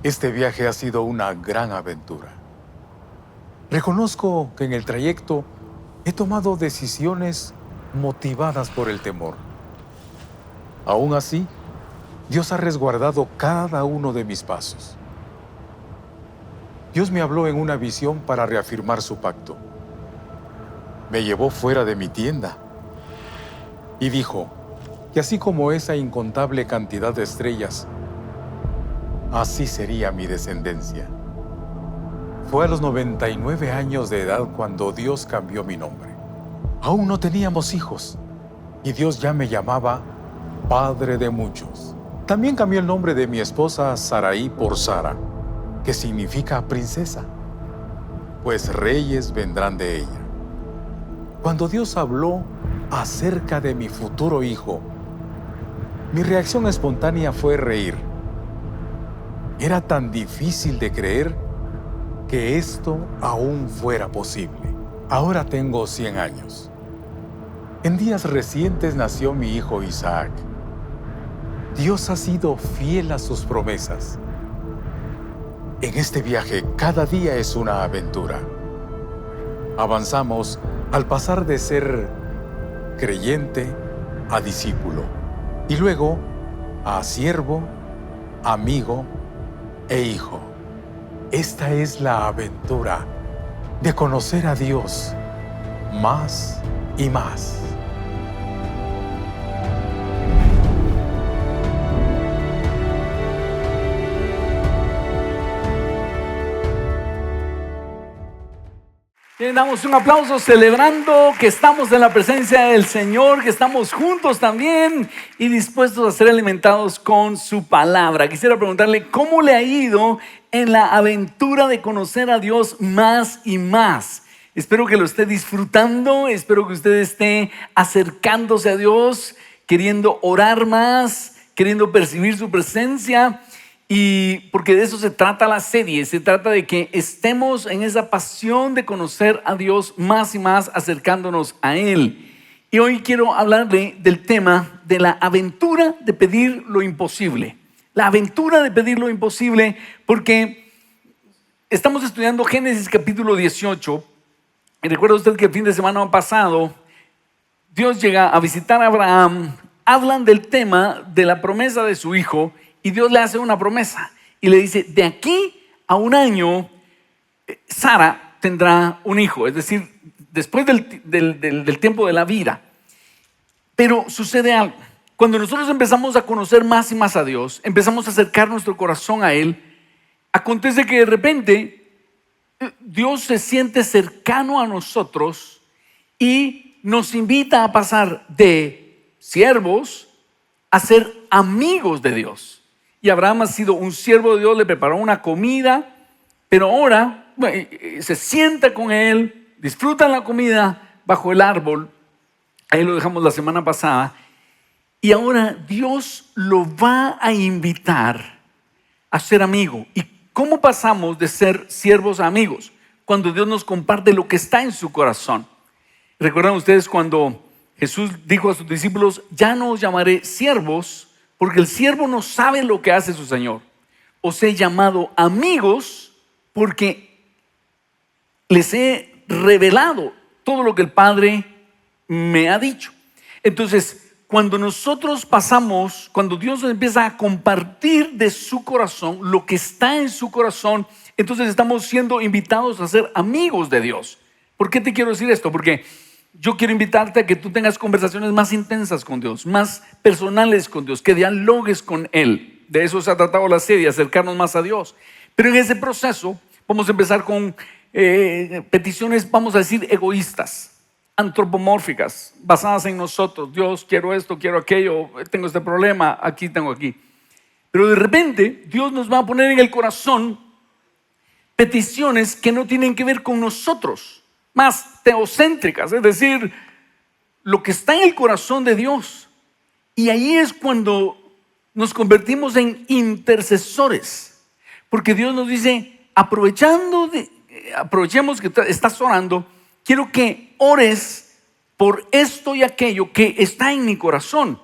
Este viaje ha sido una gran aventura. Reconozco que en el trayecto he tomado decisiones motivadas por el temor. Aún así, Dios ha resguardado cada uno de mis pasos. Dios me habló en una visión para reafirmar su pacto. Me llevó fuera de mi tienda y dijo que así como esa incontable cantidad de estrellas, así sería mi descendencia. Fue a los 99 años de edad cuando Dios cambió mi nombre. Aún no teníamos hijos y Dios ya me llamaba Padre de muchos. También cambió el nombre de mi esposa Sarai por Sara, que significa princesa, pues reyes vendrán de ella. Cuando Dios habló acerca de mi futuro hijo, mi reacción espontánea fue reír. Era tan difícil de creer que esto aún fuera posible. Ahora tengo 100 años. En días recientes nació mi hijo Isaac. Dios ha sido fiel a sus promesas. En este viaje, cada día es una aventura. Avanzamos al pasar de ser creyente a discípulo, y luego a siervo, amigo e hijo. Esta es la aventura de conocer a Dios más y más. Bien, damos un aplauso celebrando que estamos en la presencia del Señor, que estamos juntos también y dispuestos a ser alimentados con su palabra. Quisiera preguntarle cómo le ha ido en la aventura de conocer a Dios más y más. Espero que lo esté disfrutando, espero que usted esté acercándose a Dios, queriendo orar más, queriendo percibir su presencia. Y porque de eso se trata la serie, se trata de que estemos en esa pasión de conocer a Dios más y más, acercándonos a Él. Y hoy quiero hablarle del tema de la aventura de pedir lo imposible. La aventura de pedir lo imposible, porque estamos estudiando Génesis capítulo 18. Y recuerda usted que el fin de semana pasado Dios llega a visitar a Abraham, hablan del tema de la promesa de su hijo. Y Dios le hace una promesa y le dice, de aquí a un año, Sara tendrá un hijo, es decir, después del tiempo de la vida. Pero sucede algo. Cuando nosotros empezamos a conocer más y más a Dios, empezamos a acercar nuestro corazón a Él, acontece que de repente Dios se siente cercano a nosotros y nos invita a pasar de siervos a ser amigos de Dios. Y Abraham ha sido un siervo de Dios, le preparó una comida, pero ahora se sienta con él, disfrutan la comida bajo el árbol. Ahí lo dejamos la semana pasada. Y ahora Dios lo va a invitar a ser amigo. ¿Y cómo pasamos de ser siervos a amigos? Cuando Dios nos comparte lo que está en su corazón. ¿Recuerdan ustedes cuando Jesús dijo a sus discípulos, ya no os llamaré siervos, porque el siervo no sabe lo que hace su Señor? Os he llamado amigos porque les he revelado todo lo que el Padre me ha dicho. Entonces, cuando nosotros pasamos, cuando Dios nos empieza a compartir de su corazón, lo que está en su corazón, entonces estamos siendo invitados a ser amigos de Dios. ¿Por qué te quiero decir esto? Porque yo quiero invitarte a que tú tengas conversaciones más intensas con Dios, más personales con Dios, que dialogues con Él. De eso se ha tratado la serie, acercarnos más a Dios. Pero en ese proceso vamos a empezar con peticiones, vamos a decir, egoístas, antropomórficas, basadas en nosotros. Dios, quiero esto, quiero aquello, tengo este problema, aquí, tengo aquí. Pero de repente Dios nos va a poner en el corazón peticiones que no tienen que ver con nosotros, más teocéntricas, es decir, lo que está en el corazón de Dios. Y ahí es cuando nos convertimos en intercesores, porque Dios nos dice, aprovechemos que estás orando, quiero que ores por esto y aquello que está en mi corazón.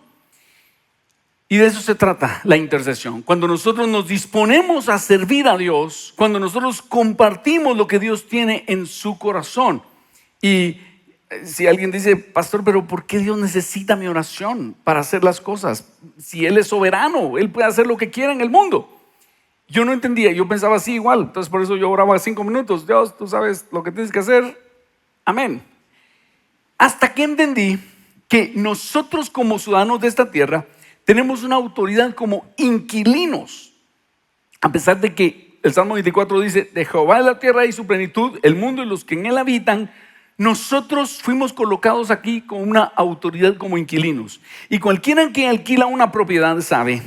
Y de eso se trata la intercesión. Cuando nosotros nos disponemos a servir a Dios, cuando nosotros compartimos lo que Dios tiene en su corazón. Y si alguien dice, pastor, pero ¿por qué Dios necesita mi oración para hacer las cosas? Si Él es soberano, Él puede hacer lo que quiera en el mundo. Yo no entendía, yo pensaba así igual. Entonces por eso yo oraba 5 minutos. Dios, tú sabes lo que tienes que hacer. Amén. Hasta que entendí que nosotros como ciudadanos de esta tierra tenemos una autoridad como inquilinos. A pesar de que el Salmo 24 dice, de Jehová es la tierra y su plenitud, el mundo y los que en él habitan. Nosotros fuimos colocados aquí con una autoridad como inquilinos. Y cualquiera que alquila una propiedad sabe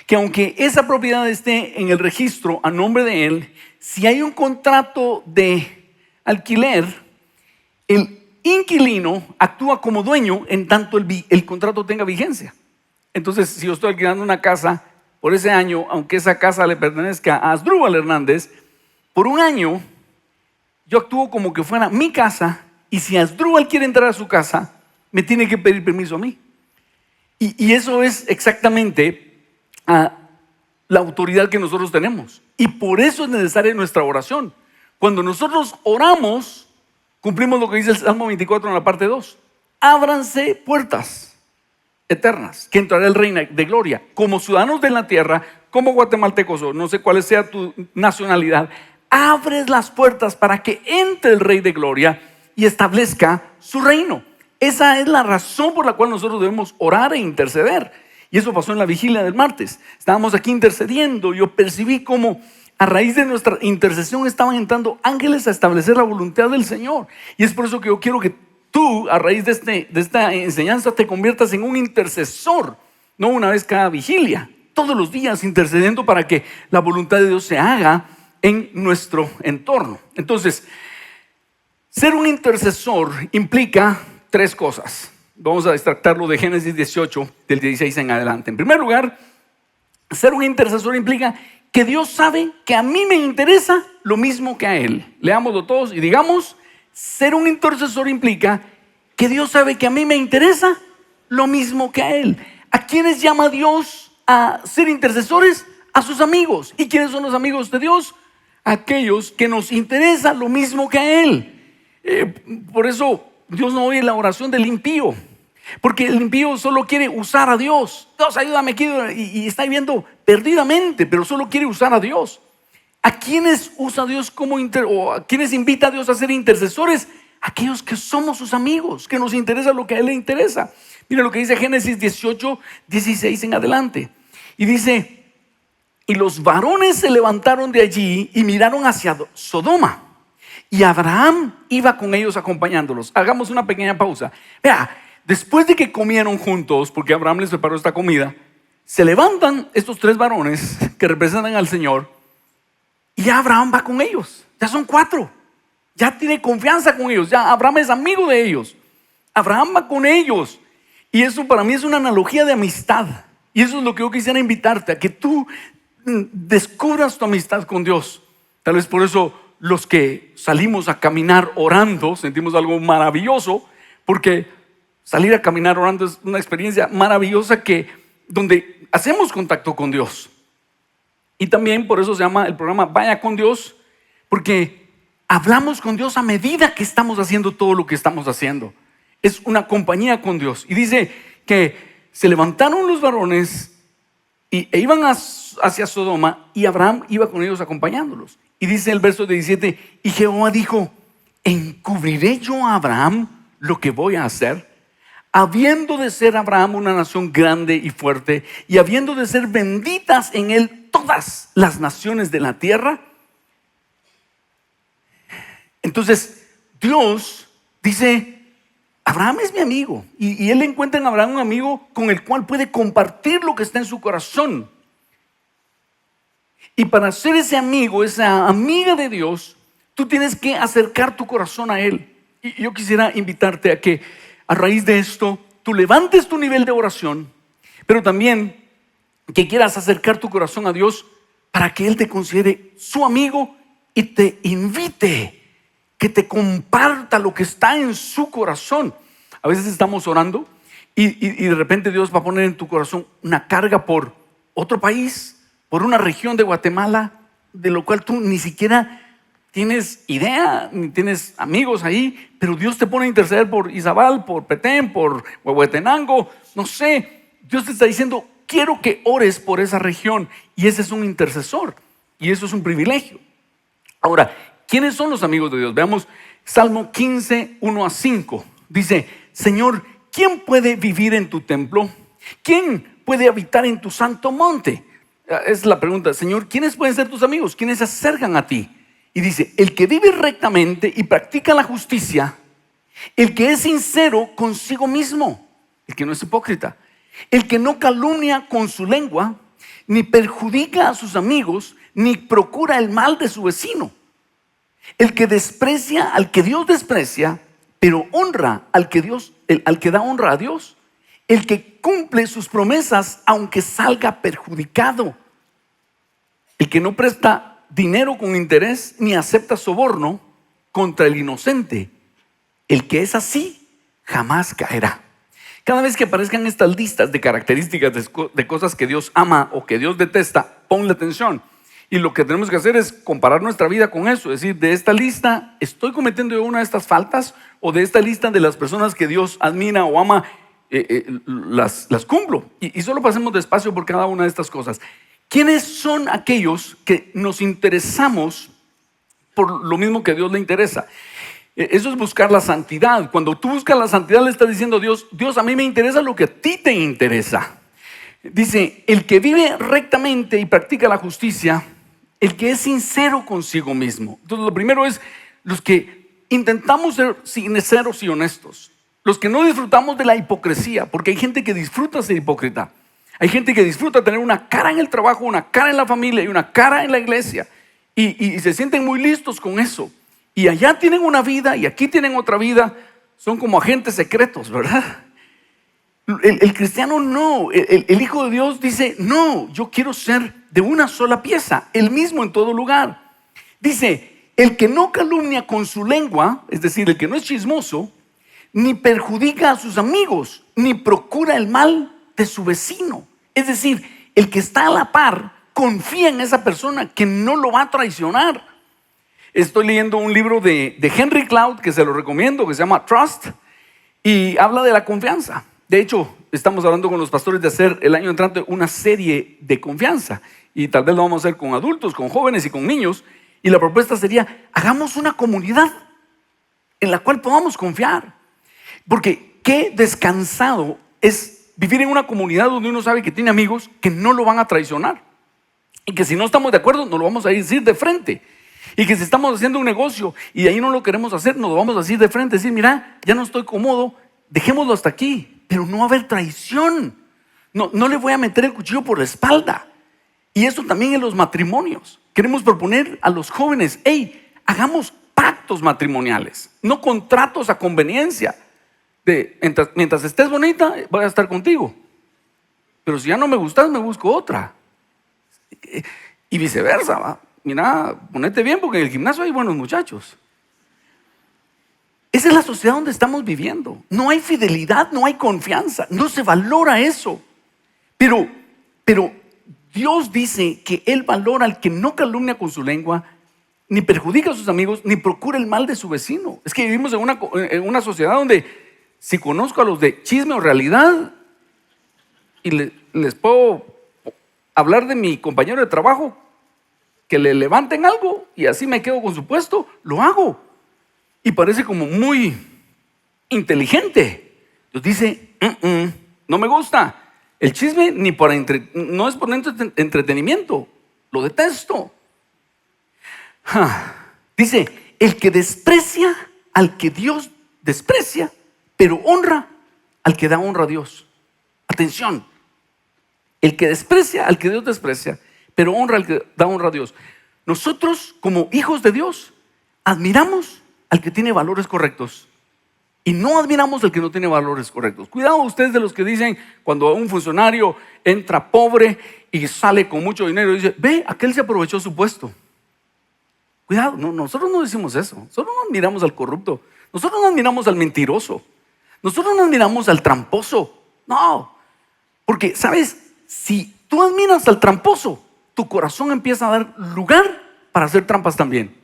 que aunque esa propiedad esté en el registro a nombre de él, si hay un contrato de alquiler, el inquilino actúa como dueño en tanto el contrato tenga vigencia. Entonces, si yo estoy alquilando una casa por ese año, aunque esa casa le pertenezca a Asdrúbal Hernández, por un año yo actúo como que fuera mi casa, y si Asdrúbal quiere entrar a su casa, me tiene que pedir permiso a mí. Y eso es exactamente la autoridad que nosotros tenemos. Y por eso es necesaria nuestra oración. Cuando nosotros oramos, cumplimos lo que dice el Salmo 24 en la parte 2. Ábranse puertas eternas, que entrará el Rey de Gloria. Como ciudadanos de la tierra, como guatemaltecos, o no sé cuál sea tu nacionalidad, abres las puertas para que entre el Rey de Gloria y establezca su reino. Esa es la razón por la cual nosotros debemos orar e interceder. Y eso pasó en la vigilia del martes. Estábamos aquí intercediendo. Yo percibí cómo a raíz de nuestra intercesión estaban entrando ángeles a establecer la voluntad del Señor. Y es por eso que yo quiero que tú, a raíz de esta enseñanza, te conviertas en un intercesor. No una vez cada vigilia, todos los días intercediendo para que la voluntad de Dios se haga en nuestro entorno. Entonces, ser un intercesor implica 3 cosas. Vamos a extractarlo de Génesis 18, del 16 en adelante. En primer lugar, ser un intercesor implica que Dios sabe que a mí me interesa lo mismo que a Él. Leámoslo todos y digamos, ser un intercesor implica que Dios sabe que a mí me interesa lo mismo que a Él. ¿A quiénes llama Dios a ser intercesores? A sus amigos. ¿Y quiénes son los amigos de Dios? Aquellos que nos interesa lo mismo que a Él. Por eso Dios no oye la oración del impío, porque el impío solo quiere usar a Dios. Dios, ayúdame, y está viviendo perdidamente, pero solo quiere usar a Dios. ¿A quiénes usa Dios o a quiénes invita a Dios a ser intercesores? Aquellos que somos sus amigos, que nos interesa lo que a Él le interesa. Mira lo que dice Génesis 18, 16 en adelante. Y dice, y los varones se levantaron de allí y miraron hacia Sodoma. Y Abraham iba con ellos acompañándolos. Hagamos una pequeña pausa. Vea, después de que comieron juntos, porque Abraham les preparó esta comida, se levantan estos 3 varones que representan al Señor. Y Abraham va con ellos. Ya son 4. Ya tiene confianza con ellos. Ya Abraham es amigo de ellos. Abraham va con ellos. Y eso para mí es una analogía de amistad. Y eso es lo que yo quisiera invitarte, a que tú descubras tu amistad con Dios. Tal vez por eso los que salimos a caminar orando sentimos algo maravilloso, porque salir a caminar orando es una experiencia maravillosa donde hacemos contacto con Dios. Y también por eso se llama el programa Vaya con Dios, porque hablamos con Dios a medida que estamos haciendo todo lo que estamos haciendo. Es una compañía con Dios. Y dice que se levantaron los varones e iban hacia Sodoma, y Abraham iba con ellos acompañándolos. Y dice el verso 17, y Jehová dijo, ¿encubriré yo a Abraham lo que voy a hacer? Habiendo de ser Abraham una nación grande y fuerte, y habiendo de ser benditas en él todas las naciones de la tierra. Entonces Dios dice, Abraham es mi amigo, y él encuentra en Abraham un amigo con el cual puede compartir lo que está en su corazón. Y para ser ese amigo, esa amiga de Dios, tú tienes que acercar tu corazón a Él. Y yo quisiera invitarte a que a raíz de esto tú levantes tu nivel de oración, pero también que quieras acercar tu corazón a Dios para que Él te considere su amigo y te invite, que te comparta lo que está en su corazón. A veces estamos orando y de repente Dios va a poner en tu corazón una carga por otro país, por una región de Guatemala, de lo cual tú ni siquiera tienes idea, ni tienes amigos ahí, pero Dios te pone a interceder por Izabal, por Petén, por Huehuetenango, no sé. Dios te está diciendo, quiero que ores por esa región, y ese es un intercesor, y eso es un privilegio. Ahora, ¿quiénes son los amigos de Dios? Veamos Salmo 15, 1-5. Dice, Señor, ¿quién puede vivir en tu templo? ¿Quién puede habitar en tu santo monte? Es la pregunta, Señor, ¿quiénes pueden ser tus amigos? ¿Quiénes se acercan a ti? Y dice, el que vive rectamente y practica la justicia, el que es sincero consigo mismo, el que no es hipócrita, el que no calumnia con su lengua, ni perjudica a sus amigos, ni procura el mal de su vecino, el que desprecia al que Dios desprecia, pero honra al que da honra a Dios, el que cumple sus promesas aunque salga perjudicado, el que no presta dinero con interés ni acepta soborno contra el inocente, el que es así jamás caerá. Cada vez que aparezcan estas listas de características de cosas que Dios ama o que Dios detesta, ponle atención. Y lo que tenemos que hacer es comparar nuestra vida con eso. Es decir, de esta lista, ¿estoy cometiendo una de estas faltas? O de esta lista de las personas que Dios admira o ama, las cumplo. Y solo pasemos despacio por cada una de estas cosas. ¿Quiénes son aquellos que nos interesamos por lo mismo que a Dios le interesa? Eso es buscar la santidad. Cuando tú buscas la santidad, le estás diciendo a Dios, Dios, a mí me interesa lo que a ti te interesa. Dice, el que vive rectamente y practica la justicia, el que es sincero consigo mismo. Entonces, lo primero es los que intentamos ser sinceros y honestos. Los que no disfrutamos de la hipocresía, porque hay gente que disfruta ser hipócrita. Hay gente que disfruta tener una cara en el trabajo, una cara en la familia y una cara en la iglesia. Y se sienten muy listos con eso. Y allá tienen una vida y aquí tienen otra vida. Son como agentes secretos, ¿verdad? El cristiano no. El Hijo de Dios dice, no, yo quiero ser de una sola pieza, el mismo en todo lugar. Dice, el que no calumnia con su lengua, es decir, el que no es chismoso, ni perjudica a sus amigos, ni procura el mal de su vecino. Es decir, el que está a la par confía en esa persona que no lo va a traicionar. Estoy leyendo un libro de Henry Cloud que se lo recomiendo, que se llama Trust, y habla de la confianza. De hecho, estamos hablando con los pastores de hacer el año entrante una serie de confianza, y tal vez lo vamos a hacer con adultos, con jóvenes y con niños. Y la propuesta sería, hagamos una comunidad en la cual podamos confiar. Porque qué descansado es vivir en una comunidad donde uno sabe que tiene amigos que no lo van a traicionar. Y que si no estamos de acuerdo, nos lo vamos a decir de frente. Y que si estamos haciendo un negocio y ahí no lo queremos hacer, nos lo vamos a decir de frente. Decir, mira, ya no estoy cómodo, dejémoslo hasta aquí. Pero no va a haber traición. No le voy a meter el cuchillo por la espalda. Y eso también en los matrimonios. Queremos proponer a los jóvenes, hey, hagamos pactos matrimoniales, no contratos a conveniencia. Mientras estés bonita, voy a estar contigo. Pero si ya no me gustas, me busco otra. Y viceversa, ¿va? Mira, ponete bien porque en el gimnasio hay buenos muchachos. Esa es la sociedad donde estamos viviendo. No hay fidelidad, no hay confianza, no se valora eso. Pero Dios dice que Él valora al que no calumnia con su lengua, ni perjudica a sus amigos, ni procura el mal de su vecino. Es que vivimos en una sociedad donde si conozco a los de chisme o realidad y les puedo hablar de mi compañero de trabajo, que le levanten algo y así me quedo con su puesto, lo hago. Y parece como muy inteligente. Dios dice, no me gusta. El chisme no es por entretenimiento, lo detesto. Dice, el que desprecia al que Dios desprecia, pero honra al que da honra a Dios. Atención, el que desprecia al que Dios desprecia, pero honra al que da honra a Dios. Nosotros, como hijos de Dios, admiramos al que tiene valores correctos y no admiramos al que no tiene valores correctos. Cuidado ustedes de los que dicen, cuando un funcionario entra pobre y sale con mucho dinero, dice, ve, aquel se aprovechó su puesto. Cuidado, nosotros no decimos eso. Nosotros no admiramos al corrupto. Nosotros no admiramos al mentiroso. Nosotros no admiramos al tramposo. No, porque, ¿sabes? Si tú admiras al tramposo, tu corazón empieza a dar lugar para hacer trampas también.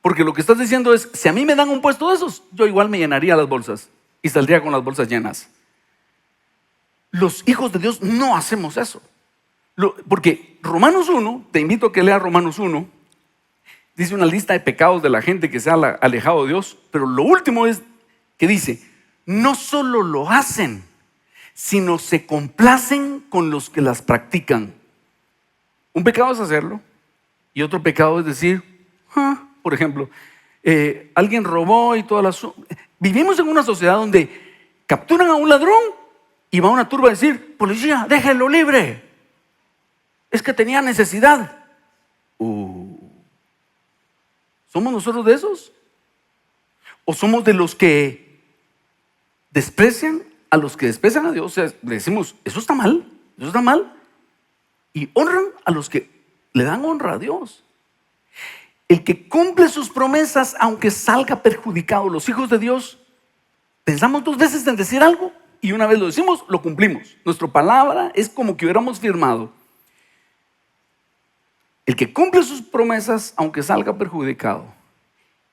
Porque lo que estás diciendo es, si a mí me dan un puesto de esos, yo igual me llenaría las bolsas y saldría con las bolsas llenas. Los hijos de Dios no hacemos eso. Porque Romanos 1, te invito a que leas Romanos 1, dice una lista de pecados de la gente que se ha alejado de Dios, pero lo último es que dice, no solo lo hacen, sino se complacen con los que las practican. Un pecado es hacerlo y otro pecado es decir, por ejemplo, alguien robó y todas las... Vivimos en una sociedad donde capturan a un ladrón y va una turba a decir, policía, déjenlo libre. Es que tenía necesidad. ¿Somos nosotros de esos? ¿O somos de los que desprecian a los que desprecian a Dios? O sea, le decimos, eso está mal, y honran a los que le dan honra a Dios. El que cumple sus promesas, aunque salga perjudicado, los hijos de Dios, pensamos 2 veces en decir algo y una vez lo decimos, lo cumplimos. Nuestra palabra es como que hubiéramos firmado. El que cumple sus promesas, aunque salga perjudicado.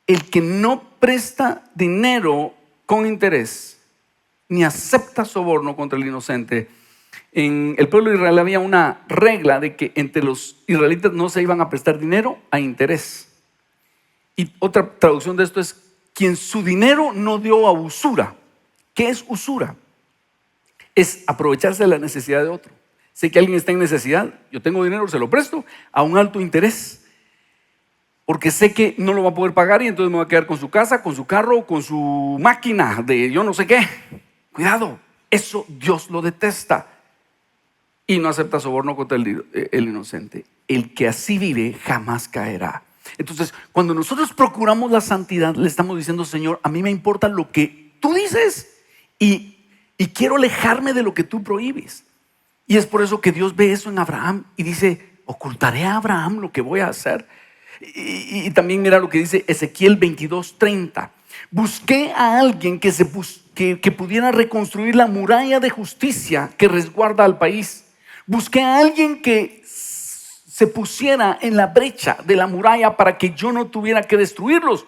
El que no presta dinero con interés, ni acepta soborno contra el inocente. En el pueblo de Israel había una regla de que entre los israelitas no se iban a prestar dinero a interés. Y otra traducción de esto es, quien su dinero no dio a usura. ¿Qué es usura? Es aprovecharse de la necesidad de otro. Sé que alguien está en necesidad, yo tengo dinero, se lo presto a un alto interés, porque sé que no lo va a poder pagar y entonces me va a quedar con su casa, con su carro, con su máquina de yo no sé qué. Cuidado, eso Dios lo detesta y no acepta soborno contra el inocente. El que así vive jamás caerá. Entonces, cuando nosotros procuramos la santidad, le estamos diciendo, Señor, a mí me importa lo que tú dices y quiero alejarme de lo que tú prohíbes. Y es por eso que Dios ve eso en Abraham y dice, ocultaré a Abraham lo que voy a hacer. Y también mira lo que dice Ezequiel 22:30. Busqué a alguien que pudiera reconstruir la muralla de justicia que resguarda al país. Busqué a alguien que se pusiera en la brecha de la muralla para que yo no tuviera que destruirlos.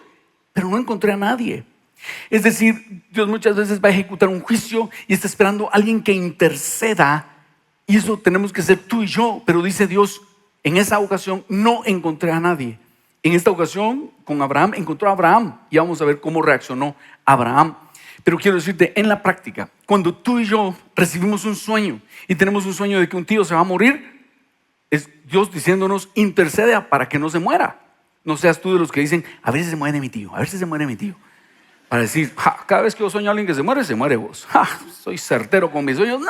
Pero no encontré a nadie. Es decir, Dios muchas veces va a ejecutar un juicio y está esperando a alguien que interceda. Y eso tenemos que ser tú y yo. Pero dice Dios, en esa ocasión no encontré a nadie. En esta ocasión, con Abraham, encontró a Abraham. Y vamos a ver cómo reaccionó Abraham. Pero quiero decirte, en la práctica, cuando tú y yo recibimos un sueño y tenemos un sueño de que un tío se va a morir, es Dios diciéndonos, intercede para que no se muera. No seas tú de los que dicen, a ver si se muere mi tío, a ver si se muere mi tío. Para decir, cada vez que yo sueño a alguien que se muere vos. Soy certero con mis sueños.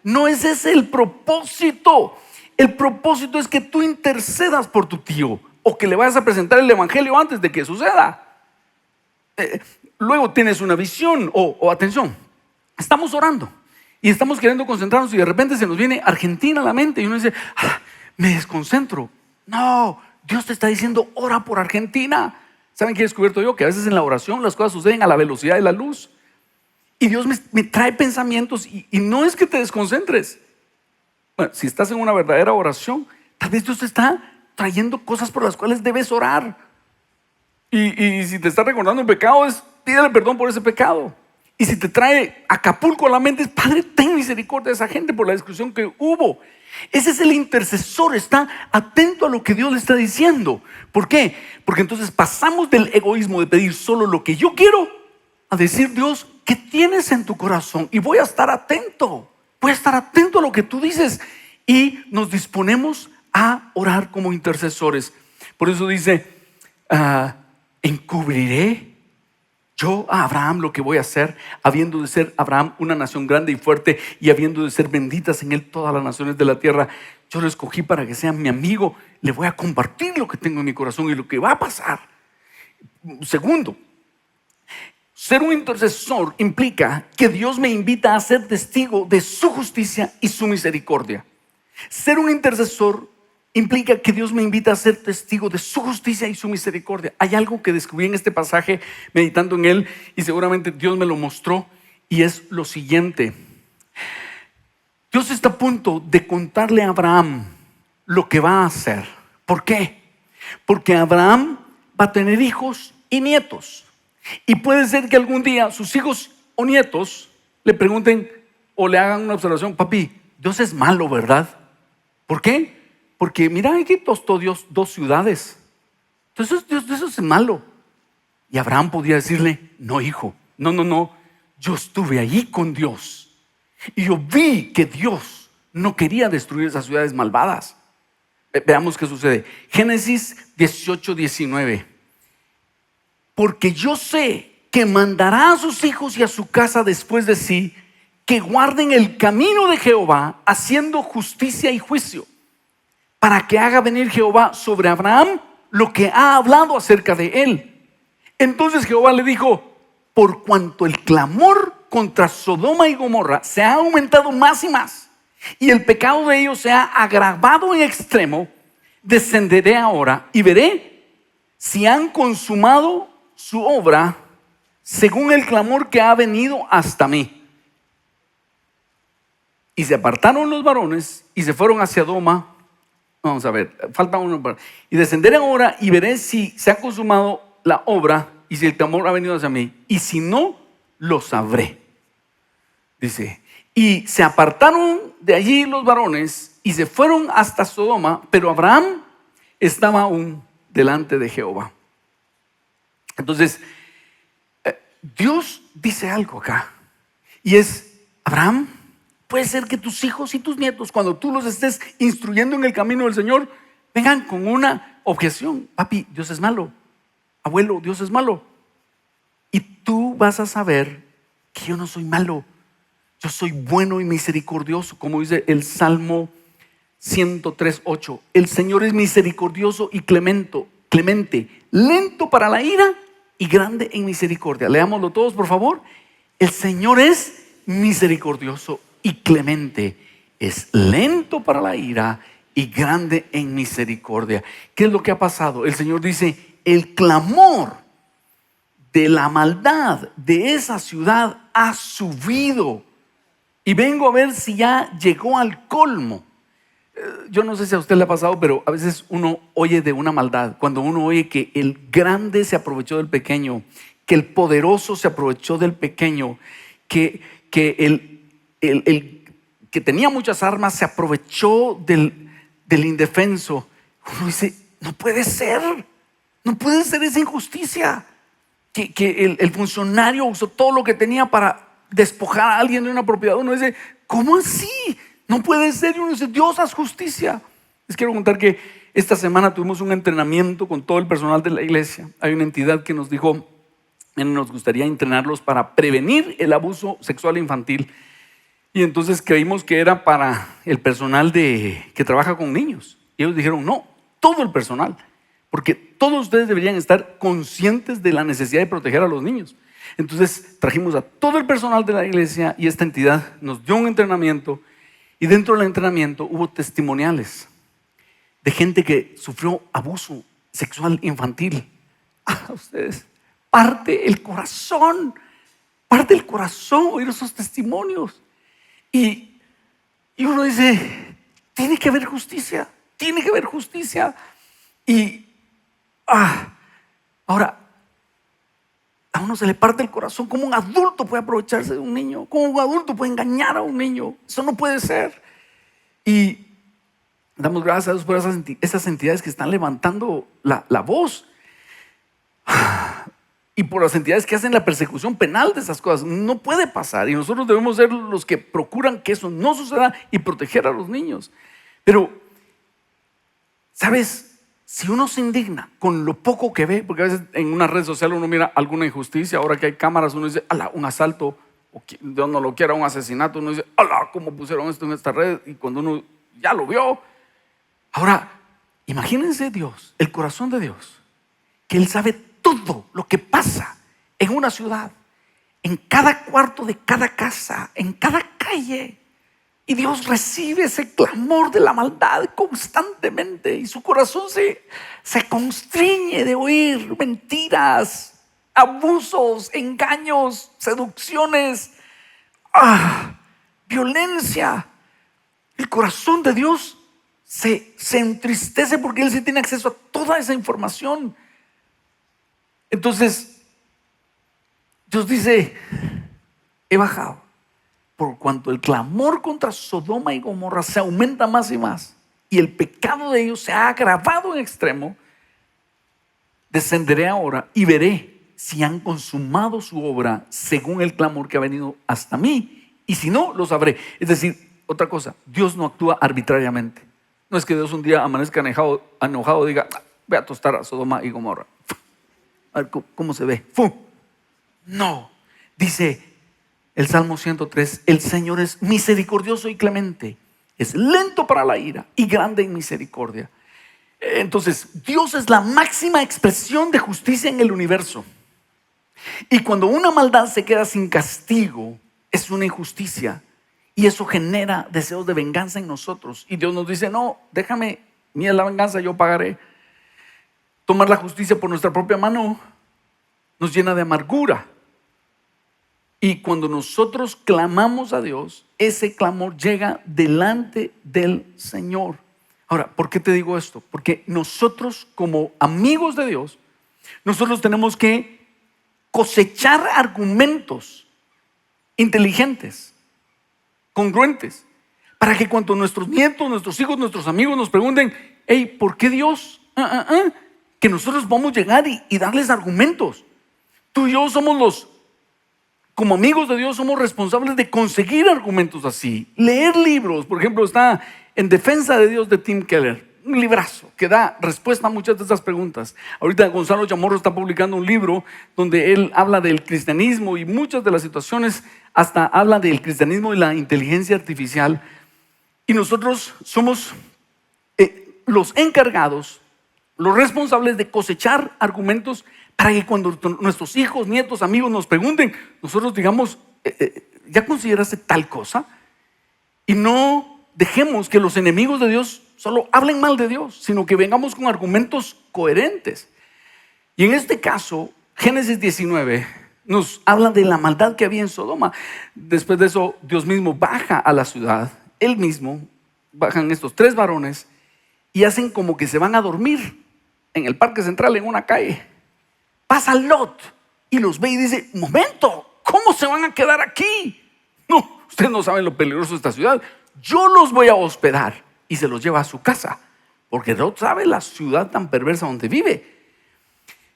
No es ese el propósito. El propósito es que tú intercedas por tu tío o que le vayas a presentar el evangelio antes de que suceda. Luego tienes una visión o atención, estamos orando y estamos queriendo concentrarnos y de repente se nos viene Argentina a la mente y uno dice, me desconcentro. No, Dios te está diciendo, ora por Argentina. ¿Saben qué he descubierto yo? Que a veces en la oración las cosas suceden a la velocidad de la luz. Y Dios me trae pensamientos y no es que te desconcentres. Bueno, si estás en una verdadera oración, tal vez Dios te está trayendo cosas por las cuales debes orar. Y si te está recordando un pecado, pídele perdón por ese pecado. Y si te trae Acapulco a la mente, es, Padre, ten misericordia de esa gente por la discusión que hubo. Ese es el intercesor, está atento a lo que Dios le está diciendo. ¿Por qué? Porque entonces pasamos del egoísmo de pedir solo lo que yo quiero a decir, Dios, ¿qué tienes en tu corazón? Y voy a estar atento a lo que tú dices. Y nos disponemos a orar como intercesores. Por eso dice, encubriré yo a Abraham lo que voy a hacer, habiendo de ser Abraham una nación grande y fuerte y habiendo de ser benditas en él todas las naciones de la tierra. Yo lo escogí para que sea mi amigo. Le voy a compartir lo que tengo en mi corazón y lo que va a pasar. Segundo, ser un intercesor implica que Dios me invita a ser testigo de su justicia y su misericordia. Ser un intercesor implica que Dios me invita a ser testigo de su justicia y su misericordia. Hay algo que descubrí en este pasaje meditando en él y seguramente Dios me lo mostró y es lo siguiente. Dios está a punto de contarle a Abraham lo que va a hacer. ¿Por qué? Porque Abraham va a tener hijos y nietos. Y puede ser que algún día sus hijos o nietos le pregunten o le hagan una observación: papi, Dios es malo, ¿verdad? ¿Por qué? Porque mira, aquí tostó Dios 2 ciudades. Entonces Dios, eso es malo. Y Abraham podía decirle: no, hijo, no. Yo estuve allí con Dios y yo vi que Dios no quería destruir esas ciudades malvadas. Veamos qué sucede. Génesis 18:19. Porque yo sé que mandará a sus hijos y a su casa después de sí, que guarden el camino de Jehová, haciendo justicia y juicio, para que haga venir Jehová sobre Abraham lo que ha hablado acerca de él. Entonces Jehová le dijo: por cuanto el clamor contra Sodoma y Gomorra se ha aumentado más y más, y el pecado de ellos se ha agravado en extremo, descenderé ahora y veré si han consumado su obra según el clamor que ha venido hasta mí. Y se apartaron los varones y se fueron hacia Sodoma. Vamos a ver, falta uno. Y descenderé ahora y veré si se ha consumado la obra y si el clamor ha venido hacia mí. Y si no, lo sabré. Dice, y se apartaron de allí los varones y se fueron hasta Sodoma, pero Abraham estaba aún delante de Jehová. Entonces, Dios dice algo acá. Y es: Abraham, puede ser que tus hijos y tus nietos, cuando tú los estés instruyendo en el camino del Señor, vengan con una objeción: papi, Dios es malo. Abuelo, Dios es malo. Y tú vas a saber que yo no soy malo. Yo soy bueno y misericordioso, como dice el Salmo 103:8. El Señor es misericordioso y clemente, lento para la ira y grande en misericordia. Leámoslo todos, por favor. El Señor es misericordioso y clemente, es lento para la ira y grande en misericordia. ¿Qué es lo que ha pasado? El Señor dice: el clamor de la maldad de esa ciudad ha subido y vengo a ver si ya llegó al colmo. Yo no sé si a usted le ha pasado, pero a veces uno oye de una maldad. Cuando uno oye que el grande se aprovechó del pequeño, que el poderoso se aprovechó del pequeño, que el que tenía muchas armas se aprovechó del indefenso, uno dice: no puede ser esa injusticia. Que el funcionario usó todo lo que tenía para despojar a alguien de una propiedad. Uno dice: ¿cómo así? No puede ser. Y uno dice: Dios, haz justicia. Les quiero contar que esta semana tuvimos un entrenamiento con todo el personal de la iglesia. Hay una entidad que nos dijo: nos gustaría entrenarlos para prevenir el abuso sexual infantil. Y entonces creímos que era para el personal que trabaja con niños. Y ellos dijeron: no, todo el personal, porque todos ustedes deberían estar conscientes de la necesidad de proteger a los niños. Entonces trajimos a todo el personal de la iglesia y esta entidad nos dio un entrenamiento. Y dentro del entrenamiento hubo testimoniales de gente que sufrió abuso sexual infantil. A ustedes parte el corazón oír esos testimonios. Y uno dice: tiene que haber justicia. Y ahora, a uno se le parte el corazón. ¿Cómo un adulto puede aprovecharse de un niño? ¿Cómo un adulto puede engañar a un niño? Eso no puede ser. Y damos gracias a Dios por esas entidades que están levantando la voz, y por las entidades que hacen la persecución penal de esas cosas. No puede pasar, y nosotros debemos ser los que procuran que eso no suceda y proteger a los niños. Pero, ¿sabes? Si uno se indigna con lo poco que ve, porque a veces en una red social uno mira alguna injusticia, ahora que hay cámaras uno dice: ¡ala! Un asalto, o Dios no lo quiera, un asesinato. Uno dice: ¡ala! ¿Cómo pusieron esto en esta red? Y cuando uno ya lo vio. Ahora, imagínense Dios, el corazón de Dios, que Él sabe todo lo que pasa en una ciudad, en cada cuarto de cada casa, en cada calle. Y Dios recibe ese clamor de la maldad constantemente, y su corazón se constriñe de oír mentiras, abusos, engaños, seducciones, violencia. El corazón de Dios se entristece porque Él sí tiene acceso a toda esa información. Entonces, Dios dice, he bajado, por cuanto el clamor contra Sodoma y Gomorra se aumenta más y más, y el pecado de ellos se ha agravado en extremo, descenderé ahora y veré si han consumado su obra según el clamor que ha venido hasta mí, y si no, lo sabré. Es decir, otra cosa, Dios no actúa arbitrariamente. No es que Dios un día amanezca enojado y diga, voy a tostar a Sodoma y Gomorra. A ver cómo se ve. ¡Fu! No, dice el Salmo 103, el Señor es misericordioso y clemente, es lento para la ira y grande en misericordia. Entonces, Dios es la máxima expresión de justicia en el universo. Y cuando una maldad se queda sin castigo, es una injusticia. Y eso genera deseos de venganza en nosotros. Y Dios nos dice, no, déjame, mía la venganza, yo pagaré. Tomar la justicia por nuestra propia mano nos llena de amargura. Y cuando nosotros clamamos a Dios, ese clamor llega delante del Señor. Ahora, ¿por qué te digo esto? Porque nosotros como amigos de Dios, nosotros tenemos que cosechar argumentos inteligentes, congruentes, para que cuando nuestros nietos, nuestros hijos, nuestros amigos nos pregunten, hey, ¿por qué Dios? Que nosotros vamos a llegar y darles argumentos. Tú y yo somos como amigos de Dios, somos responsables de conseguir argumentos así. Leer libros, por ejemplo, está En Defensa de Dios de Tim Keller, un librazo que da respuesta a muchas de estas preguntas. Ahorita Gonzalo Chamorro está publicando un libro donde él habla del cristianismo y muchas de las situaciones, hasta habla del cristianismo y la inteligencia artificial. Y nosotros somos los encargados, los responsables de cosechar argumentos para que cuando nuestros hijos, nietos, amigos nos pregunten, nosotros digamos, ¿ya consideraste tal cosa? Y no dejemos que los enemigos de Dios solo hablen mal de Dios, sino que vengamos con argumentos coherentes. Y en este caso, Génesis 19 nos habla de la maldad que había en Sodoma. Después de eso, Dios mismo baja a la ciudad, Él mismo, bajan estos 3 varones y hacen como que se van a dormir en el parque central, en una calle. Pasa Lot y los ve y dice, momento, ¿cómo se van a quedar aquí? No, ustedes no saben lo peligroso de esta ciudad. Yo los voy a hospedar. Y se los lleva a su casa, porque Lot sabe la ciudad tan perversa donde vive.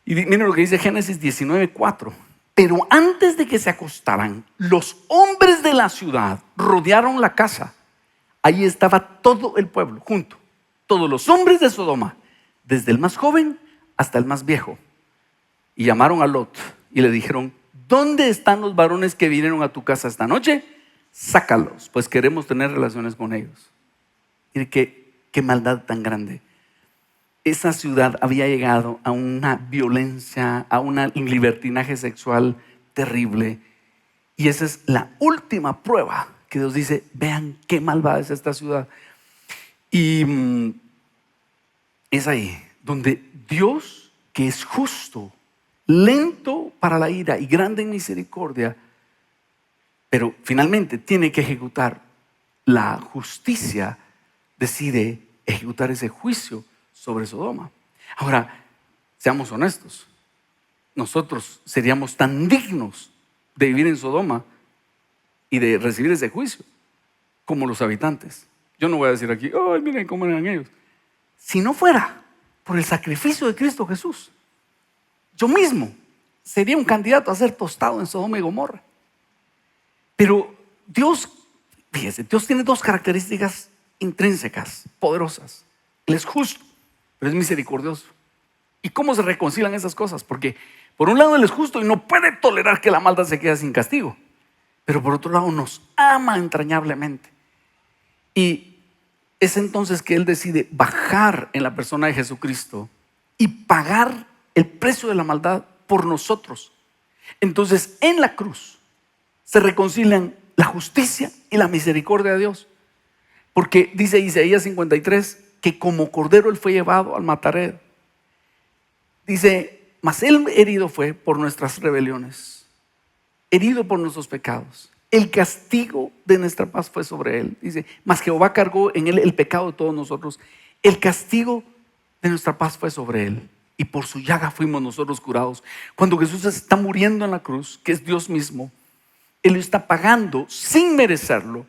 Y miren lo que dice Génesis 19:4. Pero antes de que se acostaran, los hombres de la ciudad rodearon la casa. Ahí estaba todo el pueblo junto, todos los hombres de Sodoma, desde el más joven hasta el más viejo. Y llamaron a Lot y le dijeron, ¿dónde están los varones que vinieron a tu casa esta noche? Sácalos, pues queremos tener relaciones con ellos. Mire qué maldad tan grande. Esa ciudad había llegado a una violencia, a un libertinaje sexual terrible. Y esa es la última prueba que Dios dice, vean qué malvada es esta ciudad. Y es ahí donde Dios, que es justo, lento para la ira y grande en misericordia, pero finalmente tiene que ejecutar la justicia, decide ejecutar ese juicio sobre Sodoma. Ahora, seamos honestos, nosotros seríamos tan dignos de vivir en Sodoma y de recibir ese juicio como los habitantes. Yo no voy a decir aquí, ay, miren cómo eran ellos. Si no fuera por el sacrificio de Cristo Jesús, yo mismo sería un candidato a ser tostado en Sodoma y Gomorra. Pero Dios, fíjese, Dios tiene 2 características intrínsecas, poderosas. Él es justo, pero es misericordioso. ¿Y cómo se reconcilian esas cosas? Porque por un lado Él es justo y no puede tolerar que la maldad se quede sin castigo, pero por otro lado nos ama entrañablemente. Y es entonces que Él decide bajar en la persona de Jesucristo y pagar el precio de la maldad por nosotros. Entonces en la cruz se reconcilian la justicia y la misericordia de Dios. Porque dice Isaías 53 que como cordero Él fue llevado al matadero. Dice, mas Él herido fue por nuestras rebeliones, herido por nuestros pecados. el castigo de nuestra paz fue sobre él. Dice, mas Jehová cargó en él el pecado de todos nosotros. El castigo de nuestra paz fue sobre él, y por su llaga fuimos nosotros curados. Cuando Jesús está muriendo en la cruz, que es Dios mismo, Él está pagando sin merecerlo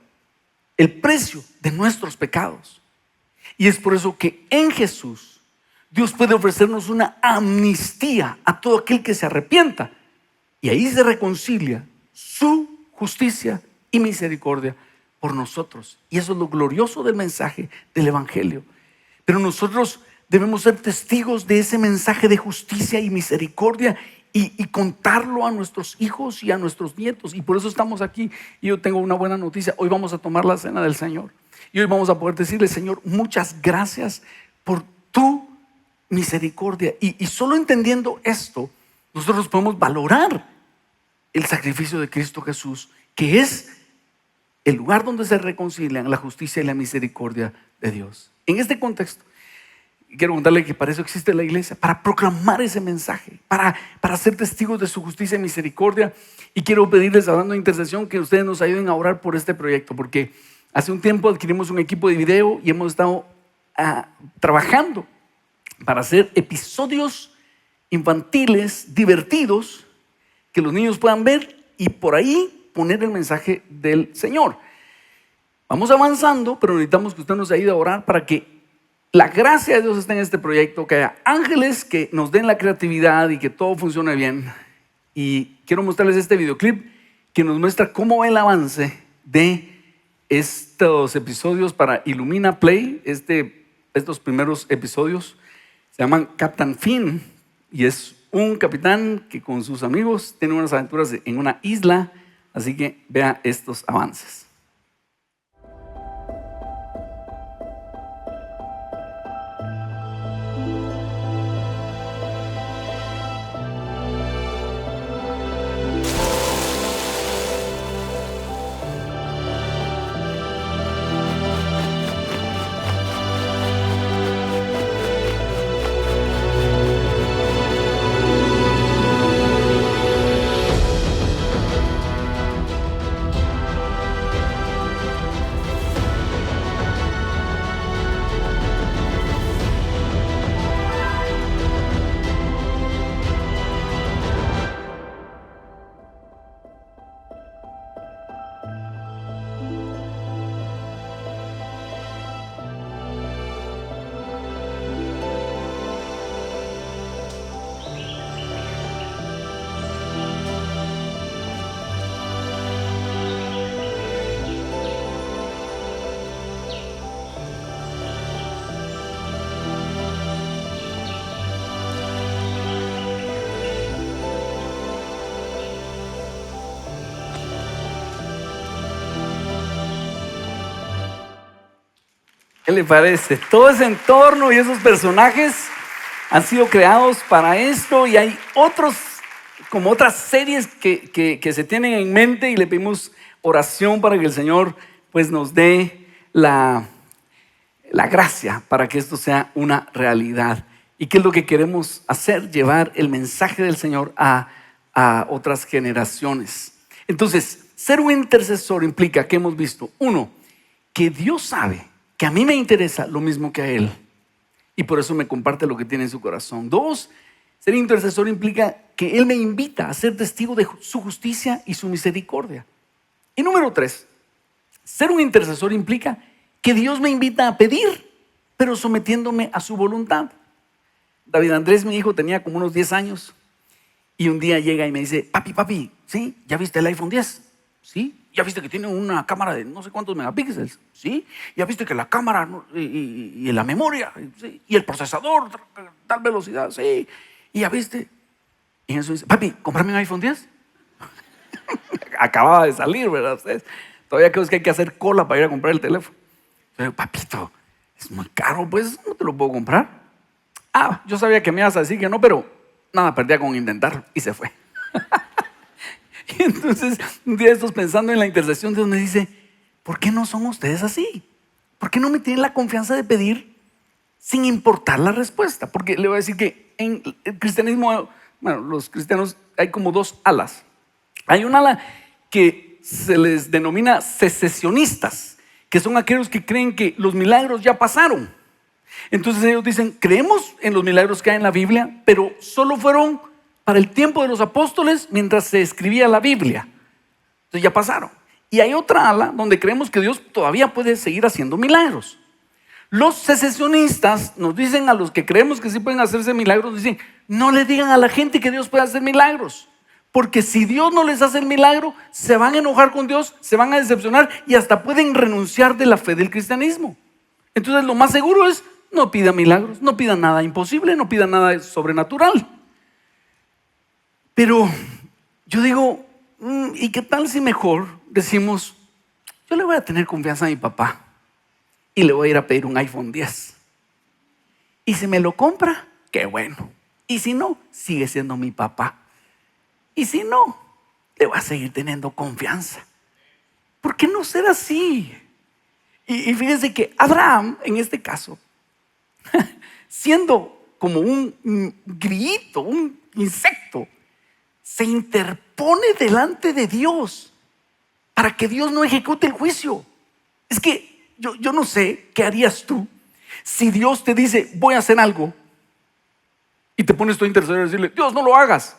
el precio de nuestros pecados. Y es por eso que en Jesús Dios puede ofrecernos una amnistía a todo aquel que se arrepienta, y ahí se reconcilia su justicia y misericordia por nosotros. Y eso es lo glorioso del mensaje del Evangelio. Pero nosotros debemos ser testigos de ese mensaje de justicia y misericordia y contarlo a nuestros hijos y a nuestros nietos. Y por eso estamos aquí. Y yo tengo una buena noticia. Hoy vamos a tomar la cena del Señor. Y hoy vamos a poder decirle, Señor, muchas gracias por tu misericordia. Y solo entendiendo esto, nosotros podemos valorar el sacrificio de Cristo Jesús, que es el lugar donde se reconcilian la justicia y la misericordia de Dios. En este contexto, quiero contarle que para eso existe la iglesia, para proclamar ese mensaje, para ser testigos de su justicia y misericordia. Y quiero pedirles, hablando de intercesión, que ustedes nos ayuden a orar por este proyecto, porque hace un tiempo adquirimos un equipo de video y hemos estado trabajando para hacer episodios infantiles, divertidos, que los niños puedan ver y por ahí poner el mensaje del Señor. Vamos avanzando, pero necesitamos que usted nos ayude a orar para que la gracia de Dios esté en este proyecto, que haya ángeles que nos den la creatividad y que todo funcione bien. Y quiero mostrarles este videoclip que nos muestra cómo va el avance de estos episodios para Illumina Play. Estos primeros episodios se llaman Captain Finn y es un capitán que con sus amigos tiene unas aventuras en una isla. Así que vea estos avances. ¿Qué le parece? Todo ese entorno y esos personajes han sido creados para esto, y hay otras series que se tienen en mente, y le pedimos oración para que el Señor pues nos dé la gracia para que esto sea una realidad. ¿Y qué es lo que queremos hacer? Llevar el mensaje del Señor a otras generaciones. Entonces, ser un intercesor implica, que hemos visto, uno, que Dios sabe que a mí me interesa lo mismo que a Él, y por eso me comparte lo que tiene en su corazón. Dos, ser intercesor implica que Él me invita a ser testigo de su justicia y su misericordia. Y número tres, ser un intercesor implica que Dios me invita a pedir, pero sometiéndome a su voluntad. David Andrés, mi hijo, tenía como unos 10 años, y un día llega y me dice, papi, ¿sí? ¿Ya viste el iPhone 10? ¿Sí? ¿Ya viste que tiene una cámara de no sé cuántos megapíxeles? ¿Sí? ¿Ya viste que la cámara y la memoria, ¿sí? Y el procesador, tal velocidad? ¿Sí? ¿Y ya viste? Y eso dice, papi, ¿cómprame un iPhone 10? Acababa de salir, ¿verdad? Ustedes todavía creo que hay que hacer cola para ir a comprar el teléfono. Pero, papito, es muy caro, pues no te lo puedo comprar. Yo sabía que me ibas a decir que no, pero nada, perdía con intentar, y se fue. Y entonces, un día estos pensando en la intercesión, Dios me dice, ¿por qué no son ustedes así? ¿Por qué no me tienen la confianza de pedir sin importar la respuesta? Porque le voy a decir que en el cristianismo, bueno, los cristianos hay como dos alas. Hay un ala que se les denomina secesionistas, que son aquellos que creen que los milagros ya pasaron. Entonces ellos dicen, creemos en los milagros que hay en la Biblia, pero solo fueron para el tiempo de los apóstoles mientras se escribía la Biblia. Entonces ya pasaron. Y hay otra ala donde creemos que Dios todavía puede seguir haciendo milagros. Los secesionistas nos dicen, a los que creemos que sí pueden hacerse milagros, dicen, no le digan a la gente que Dios puede hacer milagros, porque si Dios no les hace el milagro, se van a enojar con Dios, se van a decepcionar y hasta pueden renunciar de la fe del cristianismo. Entonces lo más seguro es, no pida milagros, no pida nada imposible, no pida nada sobrenatural. Pero yo digo, ¿y qué tal si mejor decimos, yo le voy a tener confianza a mi papá y le voy a ir a pedir un iPhone 10? Y si me lo compra, qué bueno. Y si no, sigue siendo mi papá. Y si no, le voy a seguir teniendo confianza. ¿Por qué no ser así? Y fíjense que Abraham, en este caso, siendo como un grillito, un insecto, se interpone delante de Dios para que Dios no ejecute el juicio. Es que yo no sé qué harías tú si Dios te dice, voy a hacer algo, y te pones tú a interceder y decirle, Dios, no lo hagas.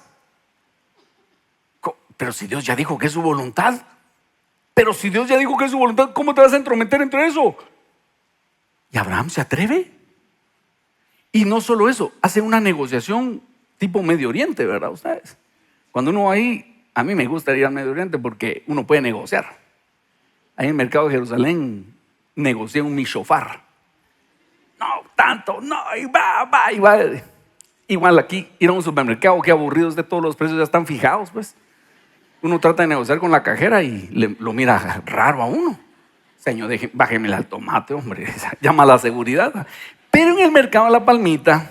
Pero si Dios ya dijo que es su voluntad, pero si Dios ya dijo que es su voluntad, ¿cómo te vas a entrometer entre eso? Y Abraham se atreve. Y no solo eso, hace una negociación tipo Medio Oriente, ¿verdad ustedes? Cuando uno va ahí, a mí me gusta ir al Medio Oriente porque uno puede negociar. Ahí en el mercado de Jerusalén negocié un mishofar. No, tanto, no, y va. Igual aquí, ir a un supermercado, qué aburridos de todos los precios ya están fijados, pues. Uno trata de negociar con la cajera y lo mira raro a uno. Señor, bájeme el tomate, hombre, llama a la seguridad. Pero en el mercado de La Palmita,